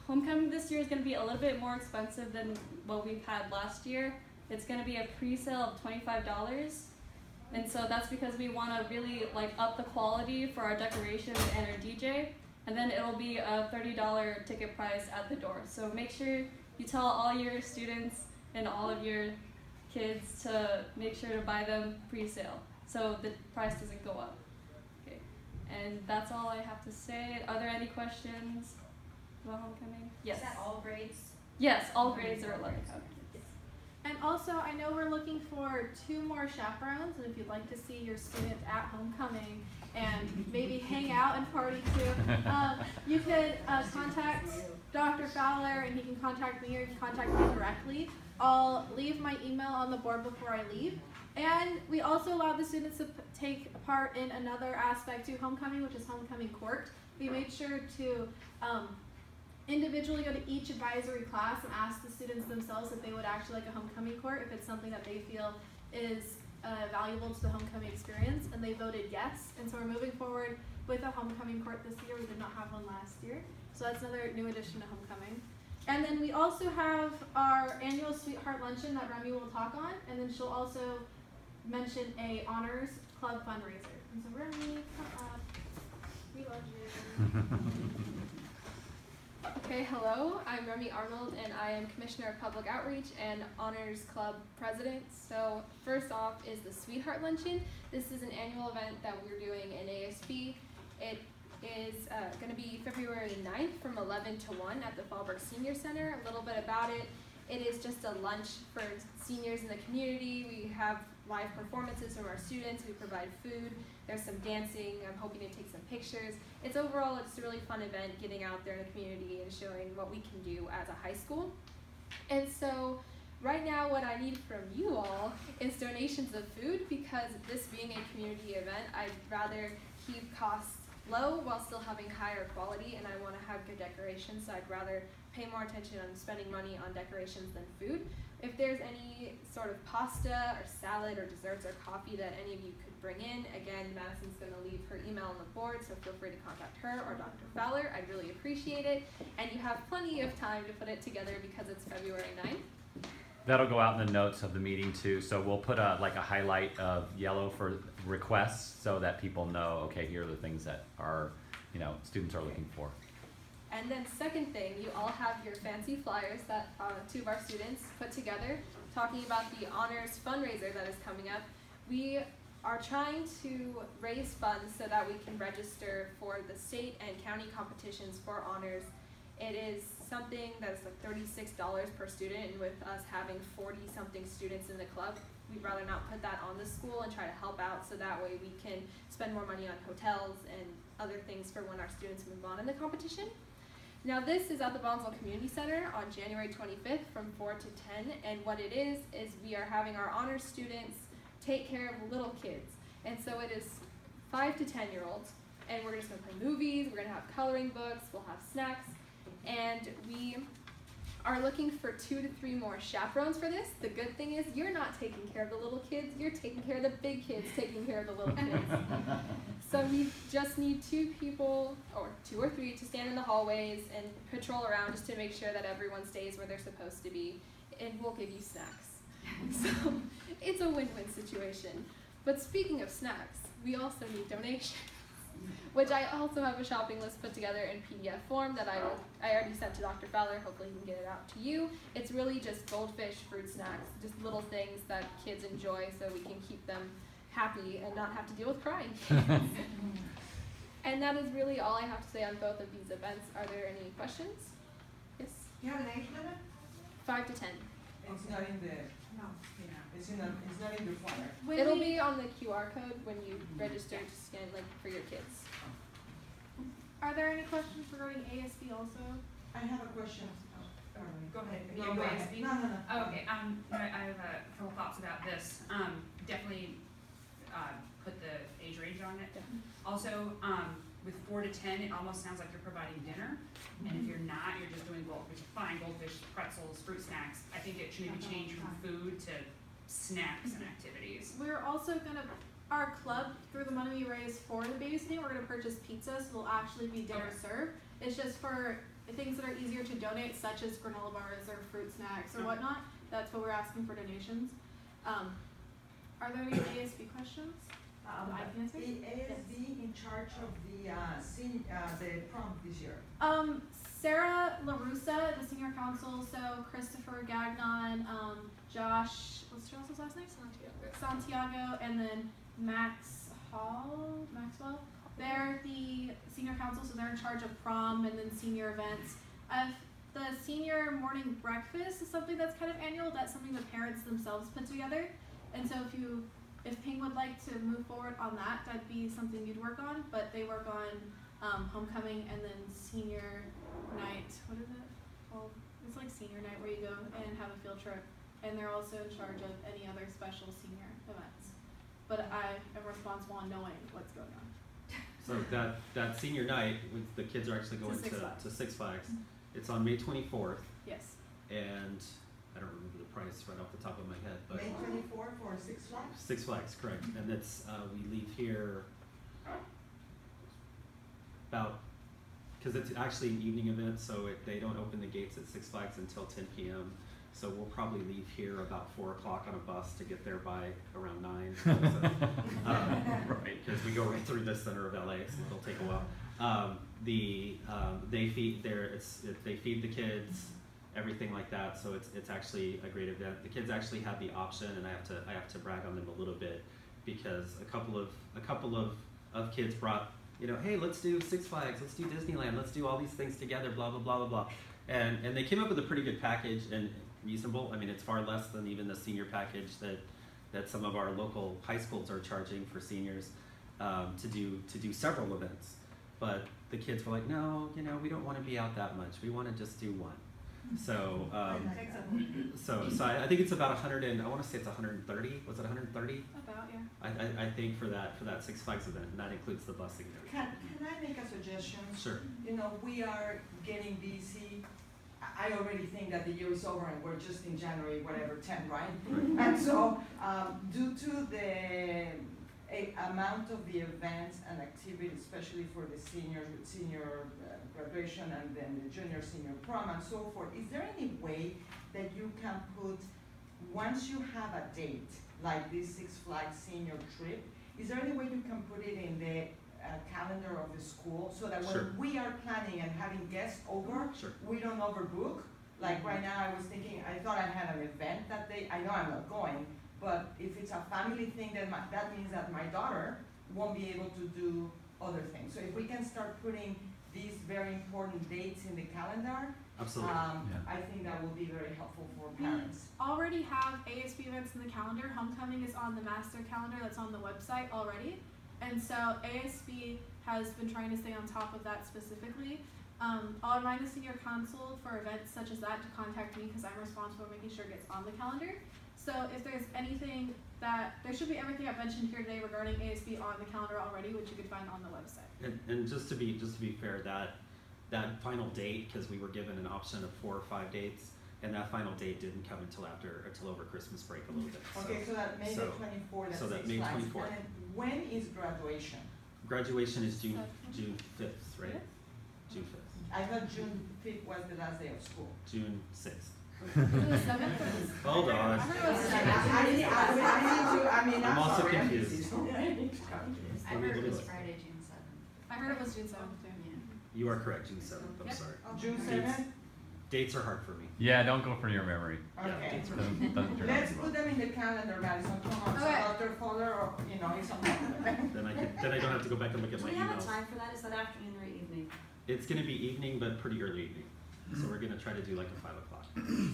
Homecoming this year is gonna be a little bit more expensive than what we've had last year. It's gonna be a pre-sale of $25, and so that's because we wanna really like up the quality for our decorations and our DJ. And then it'll be a $30 ticket price at the door. So make sure you tell all your students and all of your kids to make sure to buy them pre-sale, so the price doesn't go up. Okay, and that's all I have to say. Are there any questions about homecoming? Yes. Is that all grades? Yes, all grades are allowed. And also, I know we're looking for 2 more chaperones, and if you'd like to see your student at homecoming and maybe hang out and party too, you could contact Dr. Fowler, and he can contact me, or you can contact me directly. I'll leave my email on the board before I leave. And we also allow the students to take part in another aspect to homecoming, which is homecoming court. We made sure to individually go to each advisory class and ask the students themselves if they would actually like a homecoming court, if it's something that they feel is valuable to the homecoming experience, and they voted yes. And so we're moving forward with a homecoming court this year. We did not have one last year, so that's another new addition to homecoming. And then we also have our annual Sweetheart Luncheon that Remy will talk on, and then she'll also mention a honors club fundraiser. And so Remy, come up. We love you. Okay, hello, I'm Remy Arnold, and I am Commissioner of Public Outreach and Honors Club President. So first off is the Sweetheart Luncheon. This is an annual event that we're doing in ASB. It is going to be February 9th from 11 to 1 at the Fallbrook Senior Center. A little bit about it. It is just a lunch for seniors in the community. We have live performances from our students. We provide food. There's some dancing. I'm hoping to take some pictures. It's a really fun event, getting out there in the community and showing what we can do as a high school. And so right now what I need from you all is donations of food, because this being a community event, I'd rather keep costs low while still having higher quality, and I want to have good decorations, so I'd rather pay more attention on spending money on decorations than food. If there's any sort of pasta or salad or desserts or coffee that any of you could bring in, again, Madison's going to leave her email on the board, so feel free to contact her or Dr. Fowler. I'd really appreciate it. And you have plenty of time to put it together because it's February 9th. That'll go out in the notes of the meeting too, so we'll put a highlight of yellow for requests so that people know, okay, here are the things that our students are looking for. And then second thing, you all have your fancy flyers that 2 of our students put together talking about the honors fundraiser that is coming up. We are trying to raise funds so that we can register for the state and county competitions for honors. It is something that is like $36 per student, and with us having 40-something students in the club, we'd rather not put that on the school and try to help out, so that way we can spend more money on hotels and other things for when our students move on in the competition. Now this is at the Bonsall Community Center on January 25th from 4 to 10, and what it is we are having our honors students take care of little kids. And so it is 5 to 10-year-olds, and we're just going to play movies, we're going to have coloring books, we'll have snacks, and we are looking for 2 to 3 more chaperones for this. The good thing is you're not taking care of the little kids, you're taking care of the big kids taking care of the little kids. So we just need 2 people, or 2 or 3, to stand in the hallways and patrol around just to make sure that everyone stays where they're supposed to be, and we'll give you snacks. So it's a win-win situation. But speaking of snacks, we also need donations, which I also have a shopping list put together in PDF form that I already sent to Dr. Fowler. Hopefully he can get it out to you. It's really just goldfish, fruit snacks, just little things that kids enjoy so we can keep them happy and not have to deal with crying. And that is really all I have to say on both of these events. Are there any questions? Yes? You have an age limit? 5 to 10. It's not in the, No. it's not in the flyer. When It'll we- be on the QR code when you register to scan, like, for your kids. Are there any questions regarding ASB also? I have a question. Go ahead. No, You go go ahead. ASB? No. Oh, okay, I have a couple thoughts about this. Definitely, put the age range on it. Also, with 4 to 10, it almost sounds like you're providing dinner. And if you're not, you're just doing which is fine, goldfish, pretzels, fruit snacks. I think it should maybe change from food to snacks and activities. We're also gonna, our club, through the money we raise for the babysitting, we're gonna purchase pizza, so there'll actually be dinner Okay. served. It's just for things that are easier to donate, such as granola bars or fruit snacks or Okay. whatnot. That's what we're asking for donations. Are there any ASB questions? I can answer. The ASB in charge of the prom this year. Sarah LaRussa, the senior counsel, so Christopher Gagnon, Josh, what's Josh's last name? Santiago, and then Maxwell. They're the senior council, so they're in charge of prom and then senior events. The senior morning breakfast is something that's kind of annual. That's something the parents themselves put together. And so if Ping would like to move forward on that, that'd be something you'd work on. But they work on homecoming and then senior night. What is it? Well, it's like senior night where you go and have a field trip. And they're also in charge of any other special senior events. But I am responsible on knowing what's going on. So that senior night, the kids are actually going Six Flags. to Six Flags. It's on May 24th, Yes. and I don't remember the price right off the top of my head, but May 24 for Six Flags? Six Flags, correct. And it's we leave here about, because it's actually an evening event, so they don't open the gates at Six Flags until 10 p.m. So we'll probably leave here about 4 o'clock on a bus to get there by around 9. So, right, because we go right through the center of LA, so it'll take a while. They feed they feed the kids, everything like that. So it's actually a great event. The kids actually have the option, and I have to brag on them a little bit, because a couple of kids brought, hey, let's do Six Flags, let's do Disneyland, let's do all these things together, blah blah blah blah blah, and they came up with a pretty good package and reasonable. I mean, it's far less than even the senior package that some of our local high schools are charging for seniors to do several events. But the kids were like, no, we don't want to be out that much. We want to just do one. So I think it's about 100 and I want to say it's 130. Was it 130? About, yeah. I think for that Six Flags event, and that includes the busing and everything. Can I make a suggestion? Sure. We are getting busy. I already think that the year is over and we're just in January, whatever, 10, right? And so, due to the amount of the events and activities, especially for the senior graduation and then the junior senior prom and so forth, is there any way that you can put, once you have a date, like this Six Flags senior trip, is there any way you can put it in the calendar of the school so that when Sure. we are planning and having guests over, Sure. we don't overbook? Like right now I was thinking, I thought I had an event that day, I know I'm not going, but if it's a family thing, then that means that my daughter won't be able to do other things. So if we can start putting these very important dates in the calendar, Absolutely. I think that will be very helpful for parents. Already have ASB events in the calendar. Homecoming is on the master calendar that's on the website already. And so ASB has been trying to stay on top of that specifically. I'll remind the senior council for events such as that to contact me because I'm responsible for making sure it gets on the calendar. So if there's anything there should be everything I've mentioned here today regarding ASB on the calendar already, which you could find on the website. And just to be fair, that final date, because we were given an option of 4 or 5 dates, and that final date didn't come until over Christmas break a little bit. Okay, so that May the 24th, that's so that Six May Flags. 24th. And then when is graduation? Graduation is June 5th, right? June 5th. I thought June 5th was the last day of school. June 6th. Hold Hold on. I heard it was I'm also sorry, confused. busy. I heard it was Friday, June 7th. I heard it was June 7th too. You are correct, June 7th. I'm Yep. sorry. June Dates. 7th? Dates are hard for me. Yeah, don't go for your memory. Okay. dates are Doesn't turn out Let's too well. put them in the calendar, Madison, come on, so Okay. Dr. Fuller, or, it's on top of it. Then I don't have to go back and look at Do my we have a emails. time for that? Is that afternoon or evening? It's going to be evening, but pretty early evening. So we're gonna try to do like a 5 o'clock.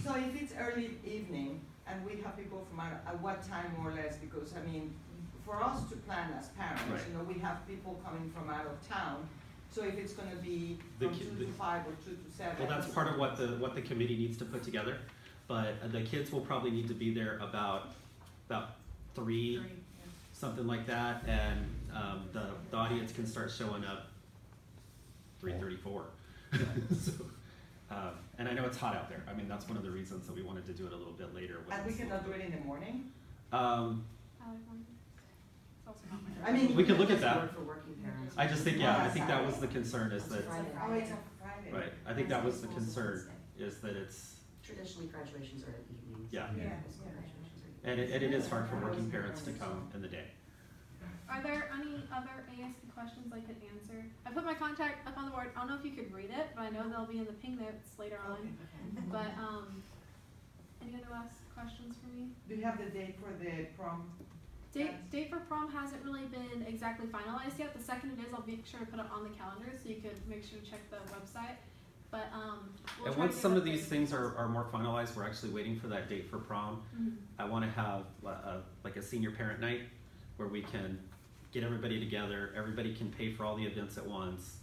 So if it's early evening and we have people from out, at what time more or less? Because I mean, for us to plan as parents, Right. you know, we have people coming from out of town. So if it's gonna be The from ki- 2 the- to 5 or 2 to 7. Well, that's part of what the committee needs to put together, but the kids will probably need to be there about 3, something like that, and the audience can start showing up 3:34. So, and I know it's hot out there. I mean, that's one of the reasons that we wanted to do it a little bit later. And we cannot do it in the morning? Um, I like one. It's also not my. I mean, we could look at that. Work for working parents. I just think, yeah, I think that was the concern is that, Oh, it's a Friday. right, I think that was the concern, is that it's, Traditionally, graduations are at evenings. yeah. Yeah. High school graduations are evenings. And it is hard for working parents to come in the day. Are there any other ASB questions I could answer? I put my contact up on the board. I don't know if you could read it, but I know they'll be in the ping notes later on. But anyone who asks questions for me? Do you have the date for the prom? Date for prom hasn't really been exactly finalized yet. The second it is, I'll make sure to put it on the calendar so you could make sure to check the website. But we'll And try once to some get of that these date. things are more finalized, we're actually waiting for that date for prom. Mhm. I want to have like a senior parent night where we can get everybody together, everybody can pay for all the events at once,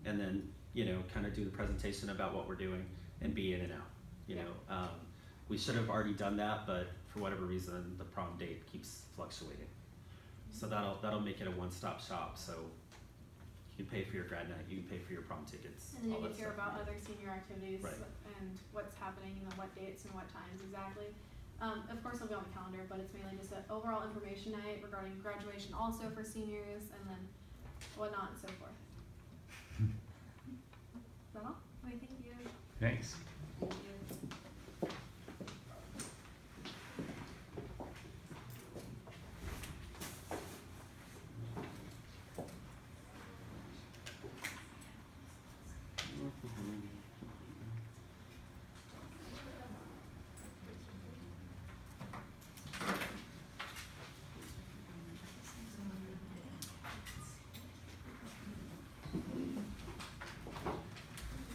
and then, you know, kind of do the presentation about what we're doing and be in and out, you know. We should have already done that, but for whatever reason, the prom date keeps fluctuating. So that'll make it a one-stop shop, so you can pay for your grad night, you can pay for your prom tickets, And then all you that can hear stuff. about other senior activities Right. and what's happening, you know, what dates and what times exactly. Of course, it'll be on the calendar, but it's mainly just an overall information night regarding graduation also for seniors and then whatnot and so forth. Is that all? Okay, thank you. Thanks. Thank you.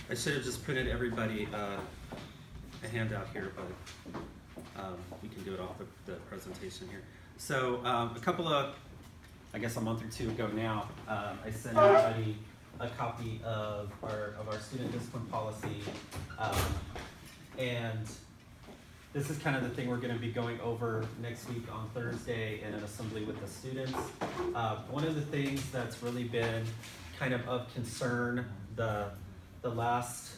I should have just printed everybody a handout here, but we can do it off the presentation here. So a couple of, I guess a month or two ago now, I sent everybody a copy of our student discipline policy, and this is kind of the thing we're going to be going over next week on Thursday in an assembly with the students. One of the things that's really been kind of concern the last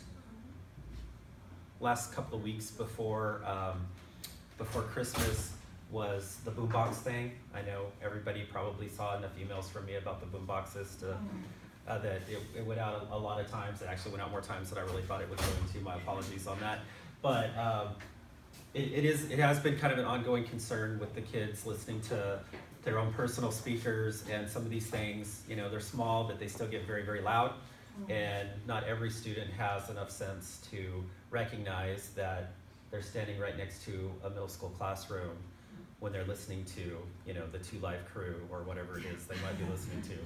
couple of weeks before Christmas was the boombox thing. I know everybody probably saw enough emails from me about the boomboxes to that it went out a lot of times. It actually went out more times than I really thought it was going to. My apologies on that. But it has been kind of an ongoing concern with the kids listening to their own personal speakers, and some of these things, you know, they're small, but they still get very, very loud. And not every student has enough sense to recognize that they're standing right next to a middle school classroom when they're listening to, you know, the 2 Live Crew or whatever it is they might be listening to.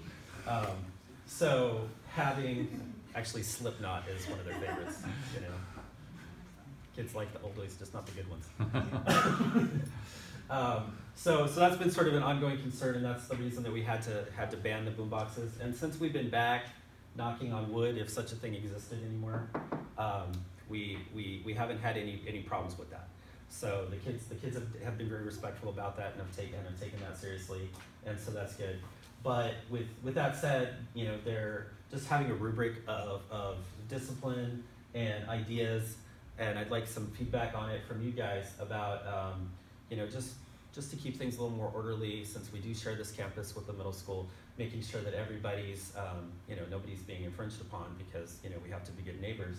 So having, actually Slipknot is one of their favorites, you know. Kids like the oldies, just not the good ones. So that's been sort of an ongoing concern, and that's the reason that we had to ban the boomboxes. And since we've been back, knocking on wood, if such a thing existed anymore, we haven't had any problems with that. So the kids have been very respectful about that and have taken that seriously, and so that's good. But with that said, you know, they're just having a rubric of discipline and ideas, and I'd like some feedback on it from you guys about, you know, just to keep things a little more orderly, since we do share this campus with the middle school, making sure that everybody's, you know, nobody's being infringed upon, because, you know, we have to be good neighbors,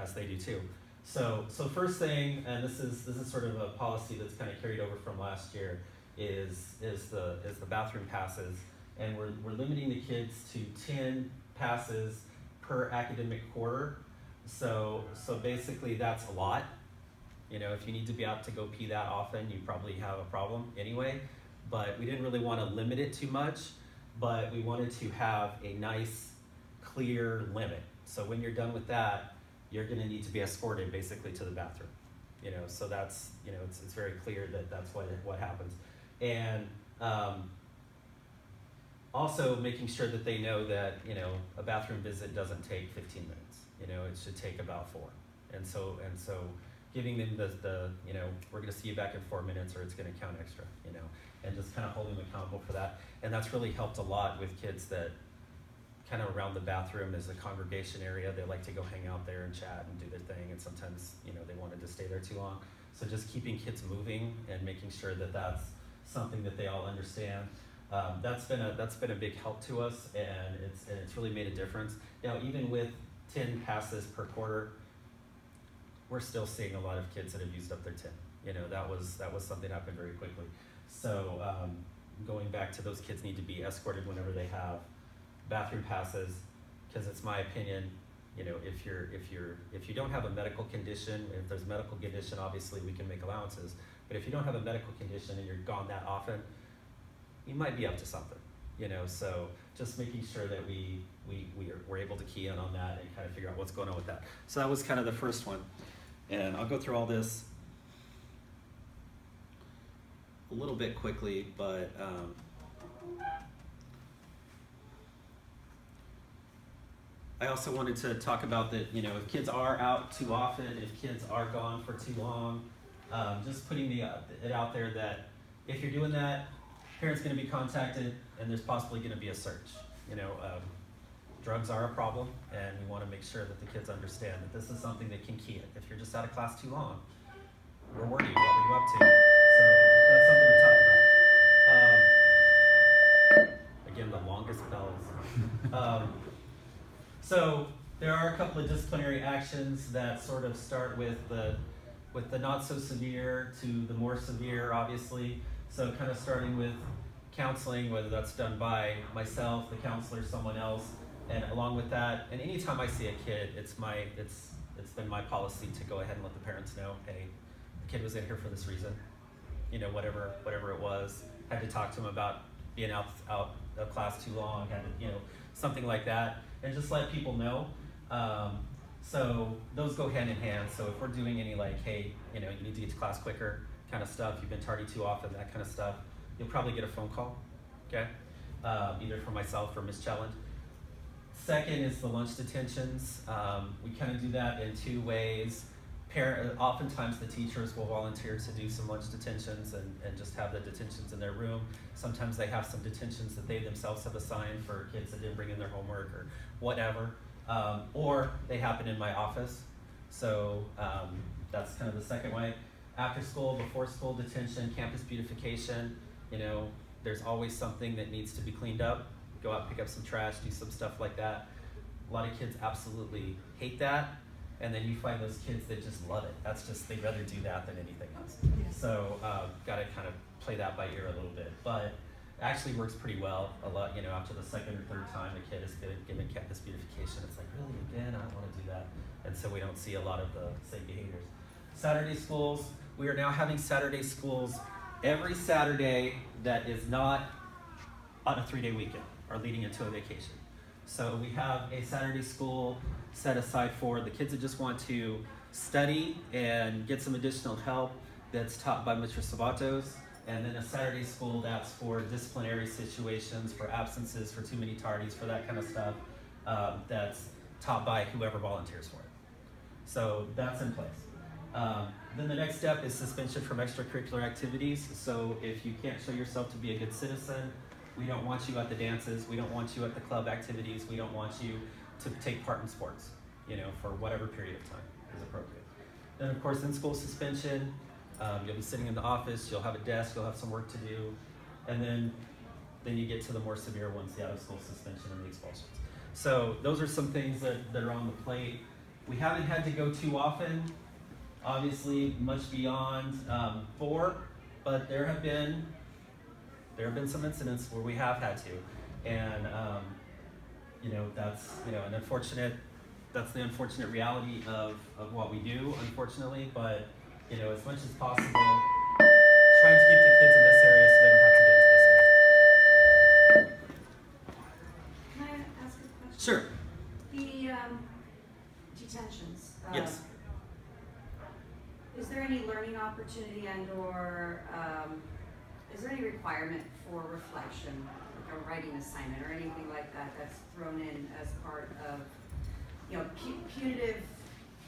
as they do too. So first thing, and this is sort of a policy that's kind of carried over from last year, is the bathroom passes, and we're limiting the kids to 10 passes per academic quarter. So basically that's a lot. You know, if you need to be out to go pee that often, you probably have a problem anyway. But we didn't really want to limit it too much, but we wanted to have a nice, clear limit. So when you're done with that, you're gonna need to be escorted basically to the bathroom. You know, so that's, you know, it's very clear that that's what happens. And also making sure that they know that, you know, a bathroom visit doesn't take 15 minutes. You know, it should take about 4. And so giving them the you know, we're gonna see you back in 4 minutes or it's gonna count extra, you know, and just kind of holding them accountable for that. And that's really helped a lot with kids that kind of around the bathroom is a congregation area. They like to go hang out there and chat and do their thing, and sometimes, you know, they wanted to stay there too long. So just keeping kids moving and making sure that that's something that they all understand. That's been a big help to us, and it's really made a difference. Now, even with 10 passes per quarter, we're still seeing a lot of kids that have used up their 10. You know, that was something that happened very quickly. So going back to those kids need to be escorted whenever they have bathroom passes, because it's my opinion, you know, if you don't have a medical condition, if there's a medical condition, obviously we can make allowances. But if you don't have a medical condition and you're gone that often, you might be up to something, you know. So just making sure that we're able to key in on that and kind of figure out what's going on with that. So that was kind of the first one, and I'll go through all this a little bit quickly, but I also wanted to talk about that, you know, if kids are out too often, if kids are gone for too long, just putting it out there that if you're doing that, parents going to be contacted and there's possibly going to be a search. You know, drugs are a problem, and we want to make sure that the kids understand that this is something they can key it. If you're just out of class too long, where were you? What were you up to? So that's something to talk about. Again, the longest bells. So there are a couple of disciplinary actions that sort of start with the not so severe to the more severe, obviously. So kind of starting with counseling, whether that's done by myself, the counselor, someone else, and along with that, and anytime I see a kid, it's been my policy to go ahead and let the parents know, hey, the kid was in here for this reason, you know, whatever it was. Had to talk to him about being out of class too long, had to, you know, something like that, and just let people know. So those go hand in hand. So if we're doing any like, hey, you know, you need to get to class quicker kind of stuff, you've been tardy too often, that kind of stuff, you'll probably get a phone call, okay? Either from myself or Ms. Chelland. Second is the lunch detentions. We kind of do that in 2 ways. Oftentimes the teachers will volunteer to do some lunch detentions and just have the detentions in their room. Sometimes they have some detentions that they themselves have assigned for kids that didn't bring in their homework or whatever. Or they happen in my office. So that's kind of the second way. After school, before school detention, campus beautification, you know, there's always something that needs to be cleaned up. Go out, pick up some trash, do some stuff like that. A lot of kids absolutely hate that. And then you find those kids that just love it. That's just, they'd rather do that than anything else. So gotta kind of play that by ear a little bit. But it actually works pretty well. A lot, you know, after the second or third time a kid is given campus beautification, it's like, really, again, I don't want to do that. And so we don't see a lot of the same behaviors. Saturday schools, we are now having Saturday schools every Saturday that is not on a 3-day weekend or leading into a vacation. So we have a Saturday school set aside for the kids that just want to study and get some additional help that's taught by Mr. Savatos, and then a Saturday school that's for disciplinary situations, for absences, for too many tardies, for that kind of stuff, that's taught by whoever volunteers for it. So that's in place. Then the next step is suspension from extracurricular activities. So if you can't show yourself to be a good citizen, we don't want you at the dances, we don't want you at the club activities, we don't want you to take part in sports, you know, for whatever period of time is appropriate. Then of course, in-school suspension, you'll be sitting in the office, you'll have a desk, you'll have some work to do, and then you get to the more severe ones, the out-of-school suspension and the expulsions. So those are some things that are on the plate. We haven't had to go too often, obviously much beyond 4, but there have been some incidents where we have had to, and you know, that's, you know, that's the unfortunate reality of what we do, unfortunately. But you know, as much as possible, trying to keep the kids in this area so they don't have to get into this area. Can I ask a question? Sure. The detentions. Yes. Is there any learning opportunity and or is there any requirement for reflection, like a writing assignment or anything like that that's thrown in as part of, you know, punitive,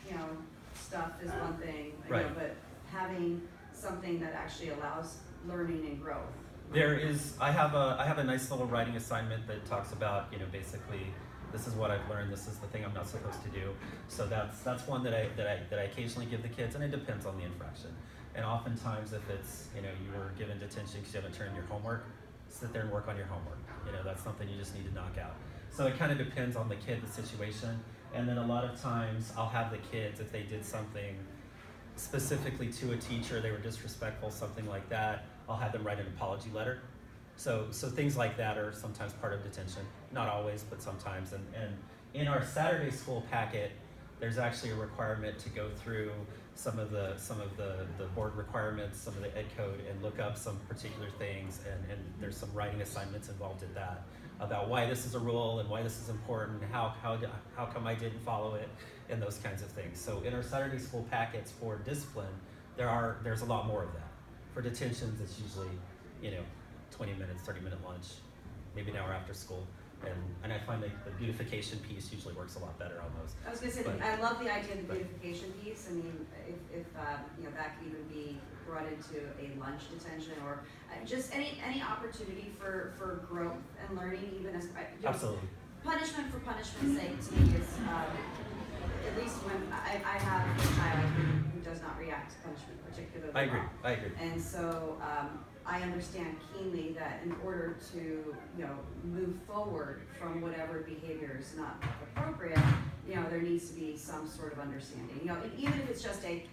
you know, stuff is one thing, you know, Right. but having something that actually allows learning and growth. There is, I have a nice little writing assignment that talks about, you know, basically, this is what I've learned, this is the thing I'm not supposed to do. So that's one that I occasionally give the kids, and it depends on the infraction. And oftentimes if it's, you know, you were given detention because you haven't turned in your homework, sit there and work on your homework. You know, that's something you just need to knock out. So it kind of depends on the kid, the situation. And then a lot of times I'll have the kids, if they did something specifically to a teacher, they were disrespectful, something like that, I'll have them write an apology letter. So things like that are sometimes part of detention. Not always, but sometimes. And in our Saturday school packet, there's actually a requirement to go through some of the board requirements, some of the ed code, and look up some particular things, and there's some writing assignments involved in that about why this is a rule and why this is important, how come I didn't follow it, and those kinds of things. So in our Saturday school packets for discipline, there's a lot more of that. For detentions, it's usually, you know, 20 minutes, 30-minute lunch, maybe an hour after school. And I find that the beautification piece usually works a lot better on those. I was gonna say, But- I love the idea of the but- beautification piece. I mean, if you know, that could even be brought into a lunch detention or just any opportunity for growth and learning, even as, you know, Absolutely. punishment for punishment's sake to me is, at least when I have a child who does not react to punishment particularly I agree. well. I agree. And so I understand keenly that in order to, you know, move forward from whatever behavior is not appropriate, you know, there needs to be some sort of understanding. You know, even if it's just a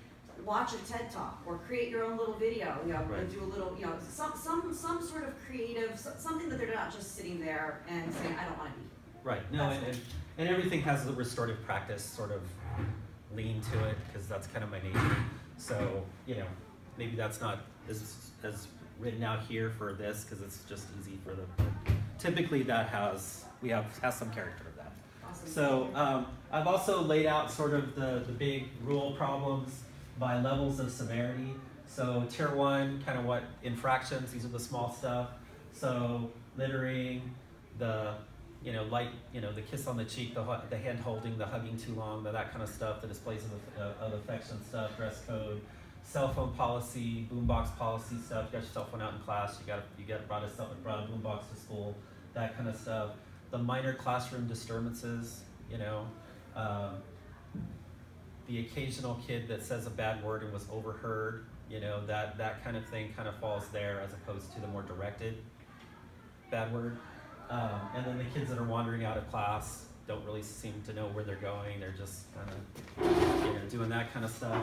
watch a TED Talk or create your own little video, you know, Right. do a little, you know, some sort of creative, something that they're not just sitting there and saying, I don't want to be here. Right. No, That's and everything has the restorative practice sort of lean to it, because that's kind of my nature. So, you know, maybe that's not as written out here for this, because it's just easy for the. Typically, that has some character of that. Awesome. So I've also laid out sort of the big rule problems by levels of severity. So tier 1, kind of what infractions, these are the small stuff. So littering, the, you know, the kiss on the cheek, the hand holding, the hugging too long, that kind of stuff, the displays of affection stuff, dress code, cell phone policy, boombox policy stuff. You got your cell phone out in class, you got brought a boombox to school, that kind of stuff. The minor classroom disturbances, you know, the occasional kid that says a bad word and was overheard, you know, that kind of thing kind of falls there as opposed to the more directed bad word. And then the kids that are wandering out of class don't really seem to know where they're going. They're just kind of, you know, doing that kind of stuff.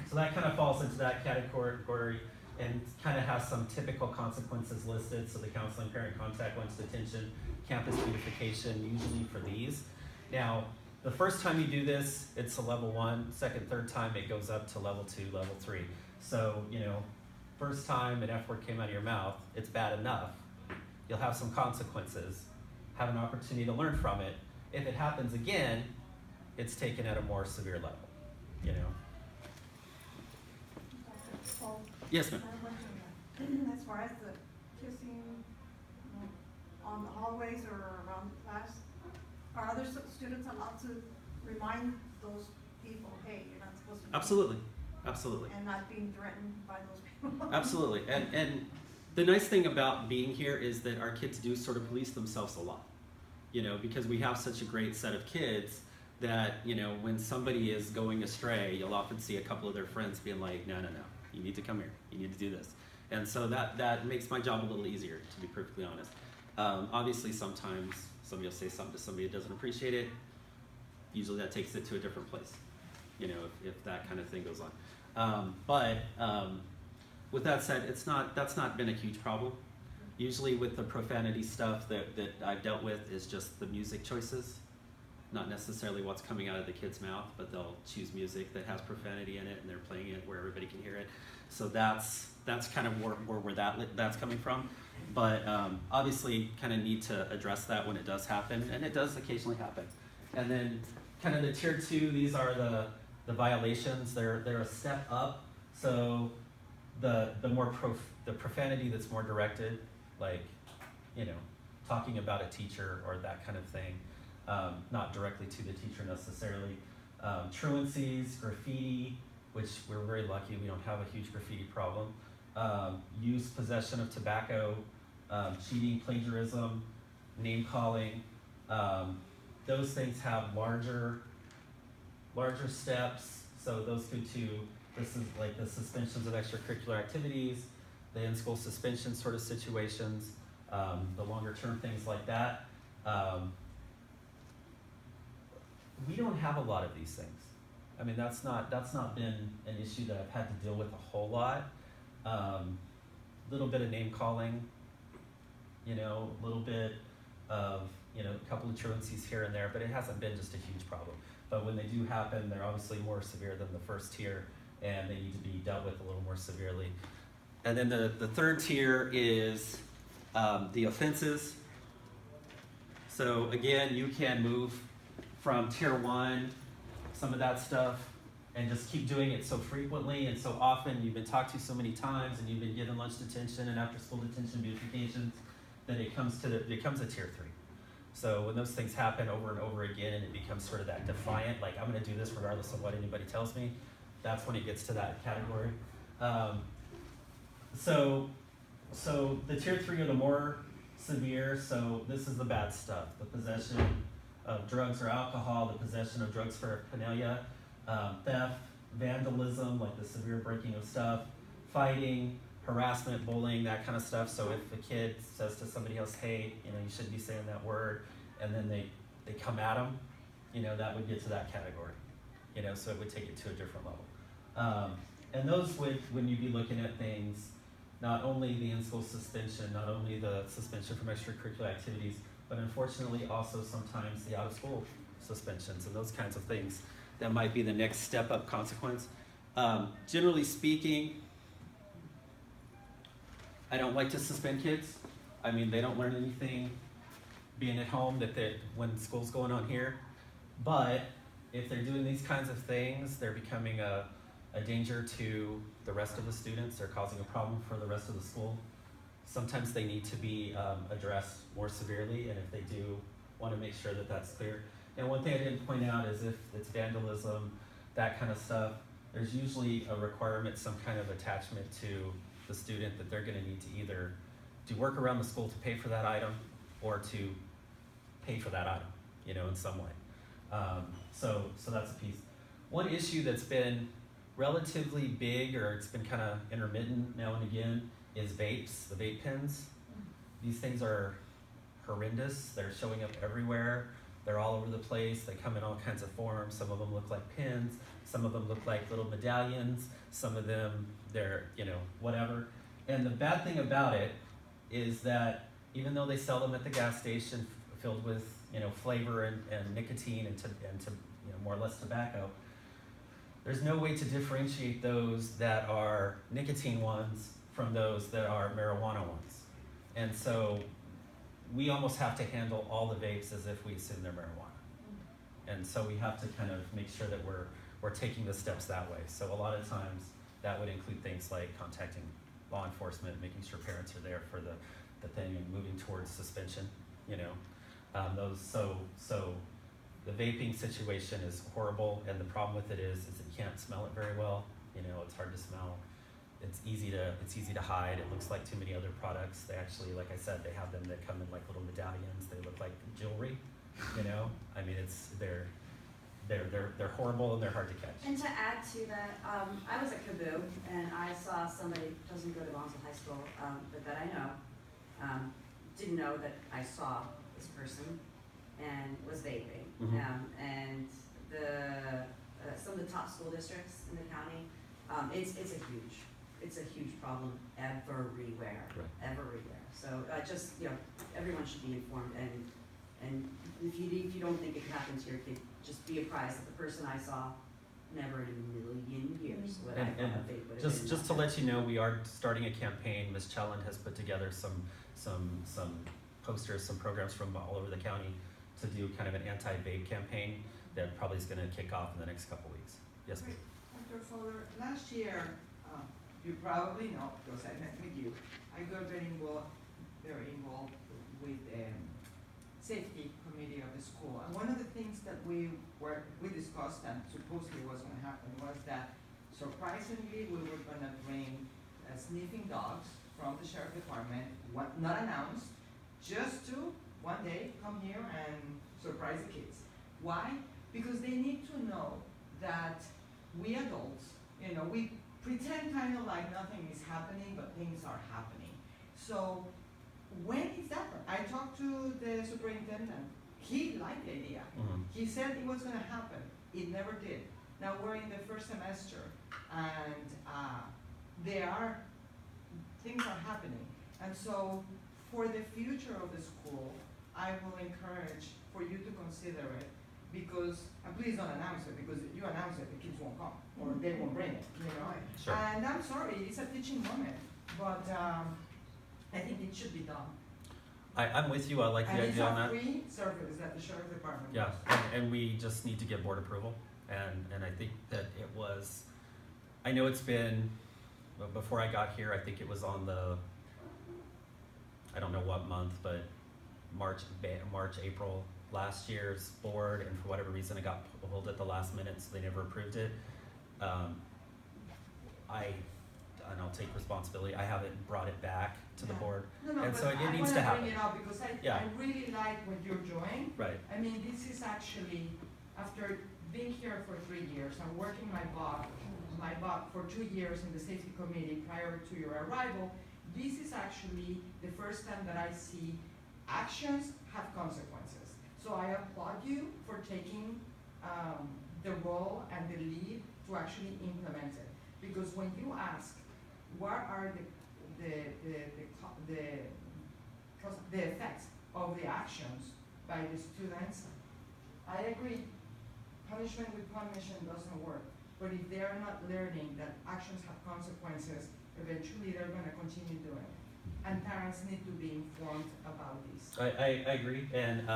So that kind of falls into that category and kind of has some typical consequences listed. So the counseling, parent contact, lunch detention, campus beautification, usually for these. Now, the first time you do this, it's a level 1. Second, third time, it goes up to level 2, level 3. So, you know, first time an F word came out of your mouth, it's bad enough. You'll have some consequences, have an opportunity to learn from it. If it happens again, it's taken at a more severe level, you know. Paul, Yes, ma'am. I have one thing. As far as the kissing, you know, on the hallways or around the class, are other students allowed to remind those people, hey, you're not supposed to do Absolutely, absolutely. and not being threatened by those people? Absolutely. And the nice thing about being here is that our kids do sort of police themselves a lot, you know, because we have such a great set of kids that, you know, when somebody is going astray, you'll often see a couple of their friends being like, no, you need to come here, you need to do this. And so that makes my job a little easier, to be perfectly honest. Obviously, sometimes somebody will say something to somebody that doesn't appreciate it. Usually that takes it to a different place, you know, if that kind of thing goes on. But with that said, that's not been a huge problem. Usually with the profanity stuff that I've dealt with is just the music choices, not necessarily what's coming out of the kid's mouth, but they'll choose music that has profanity in it and they're playing it where everybody can hear it. So that's kind of where that's coming from. But obviously kind of need to address that when it does happen, and it does occasionally happen. And then kind of the tier 2, these are the violations. They're a step up. So the profanity that's more directed, like, you know, talking about a teacher or that kind of thing, not directly to the teacher necessarily. Truancies, graffiti, which we're very lucky we don't have a huge graffiti problem. Use, possession of tobacco, cheating, plagiarism, name calling. Those things have larger steps. So those go to, this is like the suspensions of extracurricular activities, the in-school suspension sort of situations, the longer term things like that. We don't have a lot of these things. I mean, that's not been an issue that I've had to deal with a whole lot. Little bit of name calling, you know, a little bit of, you know, a couple of truancies here and there, but it hasn't been just a huge problem. But when they do happen, they're obviously more severe than the first tier, and they need to be dealt with a little more severely. And then the third tier is the offenses. So again, you can move from tier 1, some of that stuff, and just keep doing it so frequently and so often. You've been talked to so many times, and you've been given lunch detention and after school detention beautifications, that it becomes a tier 3. So when those things happen over and over again, and it becomes sort of that defiant, like, I'm gonna do this regardless of what anybody tells me, that's when it gets to that category. So the tier 3 are the more severe. So this is the bad stuff: the possession of drugs or alcohol, the possession of drugs for paraphernalia, theft, vandalism, like the severe breaking of stuff, fighting, harassment, bullying, that kind of stuff. So if a kid says to somebody else, hey, you know, you shouldn't be saying that word, and then they come at them, you know, that would get to that category. You know, so it would take it to a different level. And those would, when you'd be looking at things, not only the in-school suspension, not only the suspension from extracurricular activities, but unfortunately also sometimes the out-of-school suspensions and those kinds of things that might be the next step-up consequence. Generally speaking, I don't like to suspend kids. I mean, they don't learn anything being at home when school's going on here. But if they're doing these kinds of things, they're becoming a danger to the rest of the students. They're causing a problem for the rest of the school. Sometimes they need to be addressed more severely, and if they do, want to make sure that that's clear. And one thing I didn't point out is if it's vandalism, that kind of stuff, there's usually a requirement, some kind of attachment to the student that they're going to need to either do work around the school to pay for that item or to pay for that item, you know, in some way. So that's a piece. One issue that's been relatively big, or it's been kind of intermittent now and again, is vapes, the vape pens. These things are horrendous. They're showing up everywhere. They're all over the place. They come in all kinds of forms. Some of them look like pins. Some of them look like little medallions. Some of them, they're, you know, whatever. And the bad thing about it is that even though they sell them at the gas station filled with, you know, flavor and nicotine and you know, more or less tobacco, there's no way to differentiate those that are nicotine ones from those that are marijuana ones. And so we almost have to handle all the vapes as if we assume they're marijuana. And so we have to kind of make sure that we're taking the steps that way. So a lot of times that would include things like contacting law enforcement, making sure parents are there for the thing, and moving towards suspension, you know. So the vaping situation is horrible, and the problem with it is that you can't smell it very well. You know, it's hard to smell. It's easy to hide. It looks like too many other products. They actually, like I said, they have them that come in like little medallions. They look like jewelry. You know, I mean, they're horrible and they're hard to catch. And to add to that, I was at Kaboo and I saw somebody, doesn't go to Bonsall High School, but that I know, didn't know that I saw this person and was vaping. Mm-hmm. And some of the top school districts in the county, it's a huge problem everywhere, Right. everywhere. So just, you know, everyone should be informed, and if you don't think it could happen to your kid, just be apprised that the person I saw, never in a million years would I thought a vape would have been. Just to let you know, we are starting a campaign. Ms. Chelland has put together some posters, some programs from all over the county to do kind of an anti-vape campaign that probably is gonna kick off in the next couple weeks. Yes, ma'am. Dr. Fuller, last year, you probably know, because I met with you, I got very involved with safety committee of the school. And one of the things that we discussed and supposedly was gonna happen was that surprisingly, we were gonna bring sniffing dogs from the sheriff department, not announced, just to one day come here and surprise the kids. Why? Because they need to know that we adults, you know, we pretend kind of like nothing is happening, but things are happening. So when is that? I talked to the superintendent. He liked the idea. He said it was gonna happen. It never did. Now we're in the first semester, and things are happening. And so for the future of the school, I will encourage for you to consider it, because, and please don't announce it, because if you announce it, the kids won't come, or they won't bring it, you know? Sure. And I'm sorry, it's a teaching moment, but I think it should be done. I'm with you, I like the idea on that. And it's a free service that the sheriff department Yeah, does. and we just need to get board approval, and I think that it was, I know it's been, before I got here, I think it was on the, I don't know what month, but March, April, last year's board, and for whatever reason it got pulled at the last minute, so they never approved it. And I'll take responsibility, I haven't brought it back to the board, No, and but so it needs to happen. I want to bring it up because Yeah. I really like what you're doing. Right. I mean, this is actually, after being here for 3 years and working my butt for 2 years in the safety committee prior to your arrival, this is actually the first time that I see actions have consequences. So I applaud you for taking the role and the lead to actually implement it. Because when you ask, what are the effects of the actions by the students, I agree. Punishment with punishment doesn't work. But if they are not learning that actions have consequences, eventually they're going to continue doing it. And parents need to be informed about this. I agree, and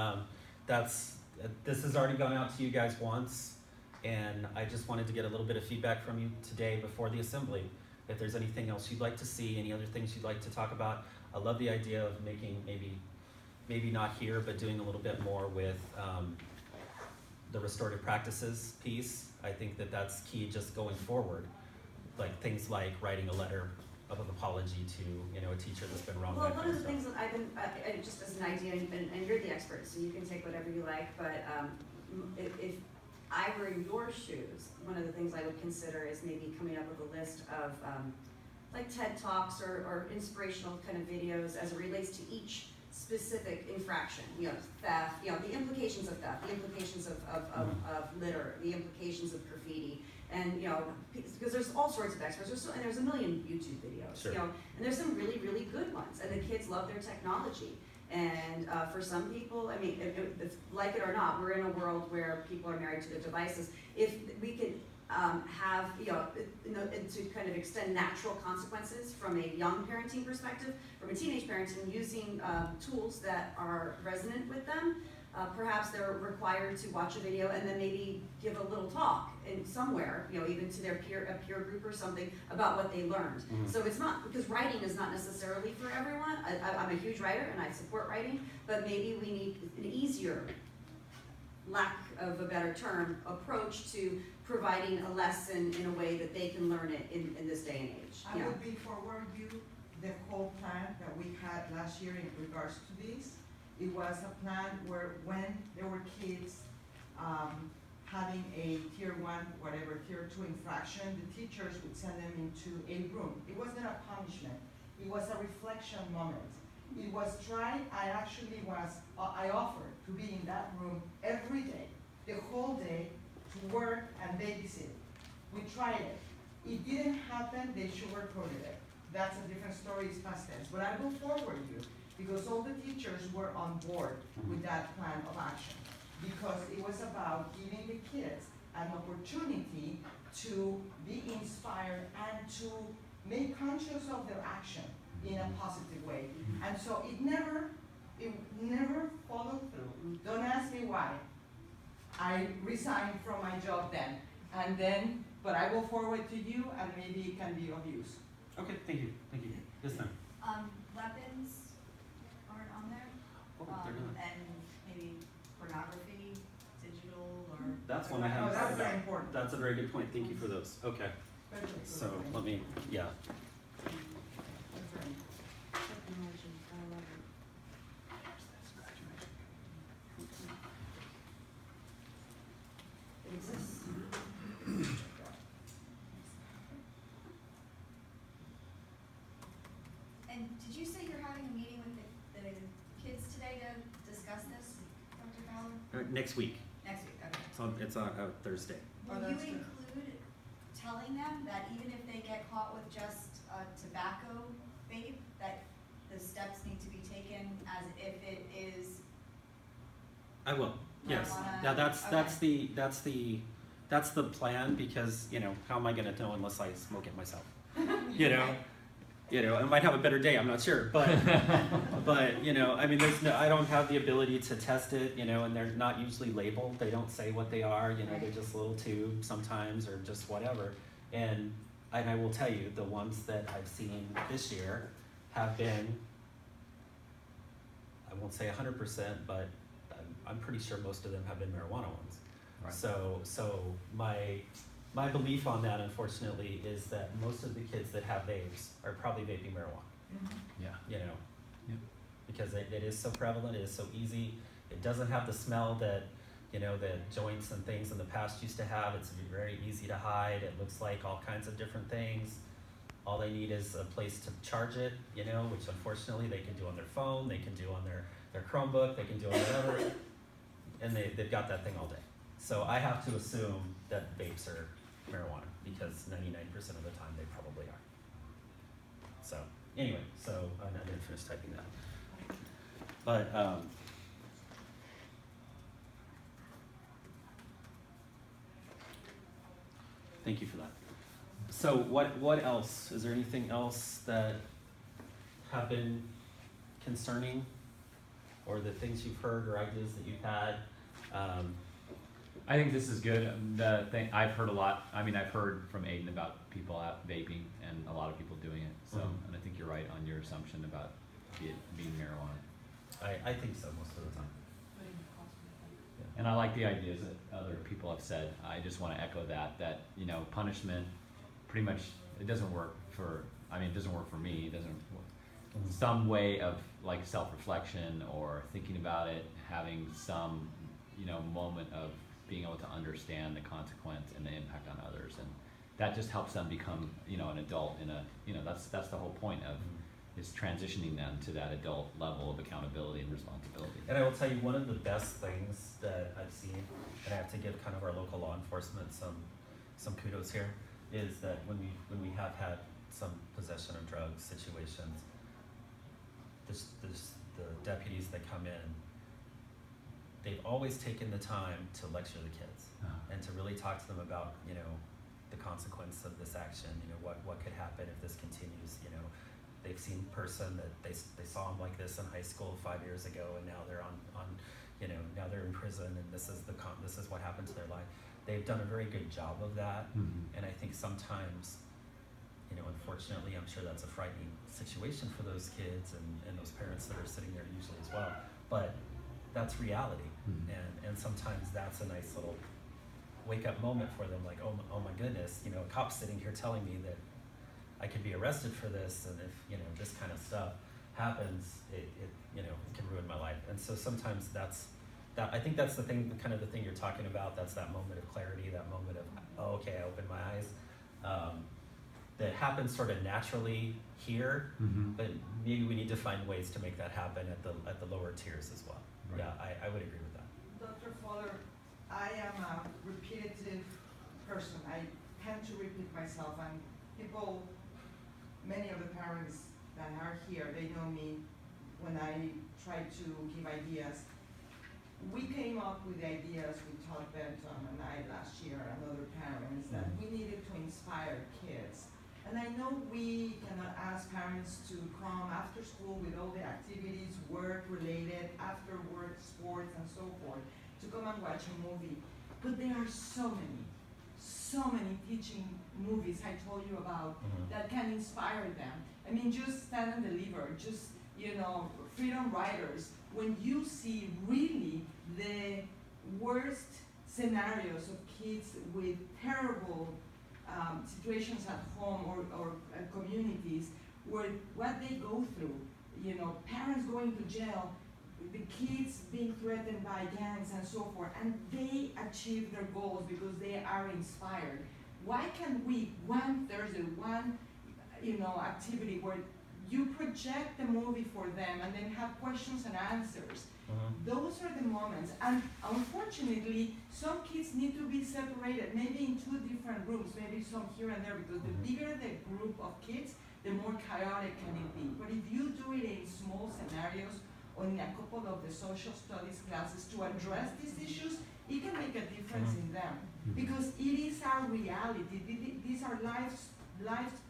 this has already gone out to you guys once, and I just wanted to get a little bit of feedback from you today before the assembly. If there's anything else you'd like to see, any other things you'd like to talk about. I love the idea of making maybe not here, but doing a little bit more with the restorative practices piece. I think that that's key just going forward. Like things like writing a letter of apology to a teacher that's been wrong. Well, one of the things that I've been, just as an idea, and you're the expert, so you can take whatever you like, but if I were in your shoes, one of the things I would consider is maybe coming up with a list of like TED Talks or inspirational kind of videos as it relates to each specific infraction, theft, the implications of theft, the implications of litter, the implications of graffiti, and because there's all sorts of experts, and there's a million YouTube videos, sure. And there's some really, really good ones, and the kids love their technology. And for some people, I mean, if like it or not, we're in a world where people are married to their devices. If we could have, to kind of extend natural consequences from a young parenting perspective, from a teenage parenting, using tools that are resonant with them. Perhaps they're required to watch a video and then maybe give a little talk in somewhere, even to their peer group or something about what they learned. Mm-hmm. So it's not, because writing is not necessarily for everyone. I'm a huge writer and I support writing, but maybe we need an easier, lack of a better term, approach to providing a lesson in a way that they can learn it in this day and age. I would be forward you the whole plan that we had last year in regards to this. It was a plan where when there were kids having a tier 1, whatever, tier 2 infraction, the teachers would send them into a room. It wasn't a punishment. It was a reflection moment. It was tried, I offered to be in that room every day, the whole day, to work and babysit. We tried it. It didn't happen, they sugarcoated it. That's a different story, it's past tense. But I will forward you, because all the teachers were on board with that plan of action. Because it was about giving the kids an opportunity to be inspired and to make conscious of their action in a positive way. And so it never it never followed through. Don't ask me why. I resigned from my job then, but I will forward to you, and maybe it can be of use. Okay, thank you. Yes, ma'am. Weapons aren't on there, Oh, they're not. and maybe pornography, digital, or. That's one I haven't that's thought very about. important. That's a very good point. Thank you for those. Okay, so let me, yeah. It exists. And did you say you're having a meeting with the kids today to discuss this, Dr. Fowler? Next week. Next week, okay. It's on Thursday. Oh, Will you that's good. include telling them that even if they get caught with just a tobacco vape, that the steps need to be taken as if it is I will. Yes. marijuana? Now Okay. that's the plan, because how am I gonna know unless I smoke it myself? I might have a better day. I'm not sure, but I mean, I don't have the ability to test it, and they're not usually labeled. They don't say what they are. They're just little tubes sometimes, or just whatever. And I will tell you, the ones that I've seen this year have been, I won't say 100%, but I'm pretty sure most of them have been marijuana ones. Right. So my belief on that, unfortunately, is that most of the kids that have vapes are probably vaping marijuana. Yeah. Yep. Because it is so prevalent, it is so easy. It doesn't have the smell that that joints and things in the past used to have. It's very easy to hide. It looks like all kinds of different things. All they need is a place to charge it, which unfortunately they can do on their phone, they can do on their Chromebook, they can do on whatever, and they've got that thing all day. So I have to assume that vapes are marijuana, because 99% of the time they probably are. So anyway, I'm not gonna finish typing that. But thank you for that. So what else? Is there anything else that have been concerning, or the things you've heard or ideas that you've had? I think this is good. The thing I've heard a lot. I mean, I've heard from Aiden about people out vaping and a lot of people doing it. So, and I think you're right on your assumption about it being marijuana. I think so most of the time. And I like the ideas that other people have said. I just want to echo that punishment, pretty much, it doesn't work for. I mean, it doesn't work for me. It doesn't. Some way of like self-reflection or thinking about it, having some moment of being able to understand the consequence and the impact on others, and that just helps them become an adult in a that's the whole point of is transitioning them to that adult level of accountability and responsibility. And I will tell you, one of the best things that I've seen, and I have to give kind of our local law enforcement some kudos here, is that when we have had some possession of drugs situations, there's the deputies that come in, they've always taken the time to lecture the kids and to really talk to them about the consequence of this action. What could happen if this continues. They've seen a person that they saw him like this in high school 5 years ago, and now they're on now they're in prison, and this is what happened to their life. They've done a very good job of that, and I think sometimes unfortunately, I'm sure that's a frightening situation for those kids and those parents that are sitting there usually as well. But that's reality, and sometimes that's a nice little wake-up moment for them. Like, oh my goodness, a cop's sitting here telling me that I could be arrested for this, and if this kind of stuff happens, it can ruin my life. And so sometimes I think that's the thing you're talking about. That's that moment of clarity, that moment of, oh, okay, I opened my eyes. That happens sort of naturally here, but maybe we need to find ways to make that happen at the lower tiers as well. Right. Yeah, I would agree with that. Dr. Fowler, I am a repetitive person. I tend to repeat myself, and many of the parents that are here, they know me when I try to give ideas. We came up with ideas with Todd Benton and I last year and other parents that we needed to inspire kids. And I know we cannot ask parents to come after school with all the activities, work related, after work, sports and so forth, to come and watch a movie. But there are so many teaching movies I told you about that can inspire them. I mean, just Stand and Deliver, just, you know, Freedom Riders. When you see really the worst scenarios of kids with terrible situations at home or communities, where what they go through, you know, parents going to jail, the kids being threatened by gangs and so forth, and they achieve their goals because they are inspired. Why can't we, one Thursday, one, you know, activity where you project the movie for them and then have questions and answers? Those are the moments, and unfortunately, some kids need to be separated, maybe in 2 different rooms, maybe some here and there, because the bigger the group of kids, the more chaotic can it be. But if you do it in small scenarios, or in a couple of the social studies classes to address these issues, it can make a difference in them. Because it is our reality, these are life's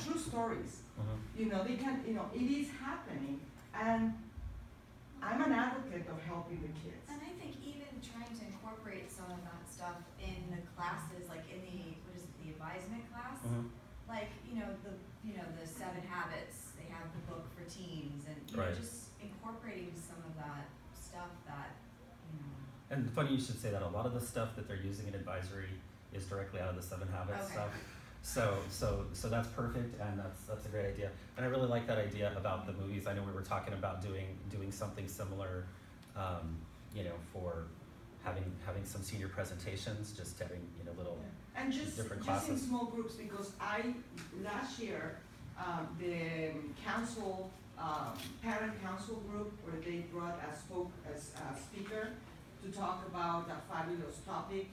true stories. You know, they can, you know, it is happening, and I'm an advocate of helping the kids. And I think even trying to incorporate some of that stuff in the classes, like in the, what is it, the advisement class? Like, you know, the 7 habits, they have the book for teens, and you know, just incorporating some of that stuff that, you know. And funny you should say that. A lot of the stuff that they're using in advisory is directly out of the 7 habits stuff. So that's perfect, and that's a great idea. And I really like that idea about the movies. I know we were talking about doing something similar, you know, for having some senior presentations, just having, you know, little and just different just classes. in small groups, because last year the council parent council group, where they brought a speaker to talk about a fabulous topic.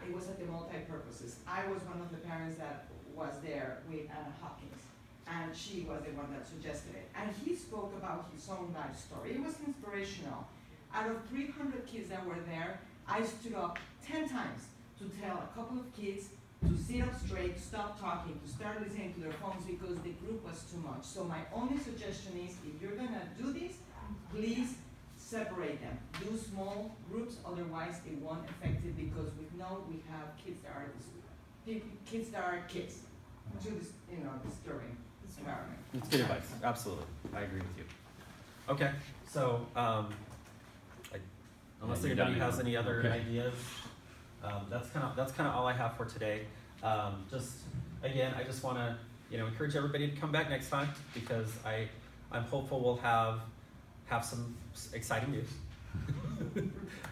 It was at the multi-purposes. I was one of the parents that was there with Anna Hopkins, and she was the one that suggested it. And he spoke about his own life story. It was inspirational. Out of 300 kids that were there, I stood up 10 times to tell a couple of kids to sit up straight, stop talking, to start listening to their phones, because the group was too much. So my only suggestion is, if you're gonna do this, please separate them. Do small groups, otherwise it won't affect it, because we know we have kids that are kids to this, you know, disturbing this environment. It's good advice. Absolutely, I agree with you. Okay, so unless you're anybody done has now. any other Okay. ideas, that's kind of all I have for today. Just again, I just want to, you know, encourage everybody to come back next time, because I'm hopeful we'll have some exciting news.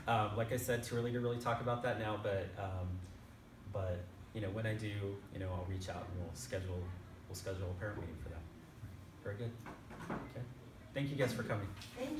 Like I said, too early to really talk about that now, but you know, when I do, you know, I'll reach out and we'll schedule a parent meeting for that. Very good. Okay. Thank you guys for coming. Thank you.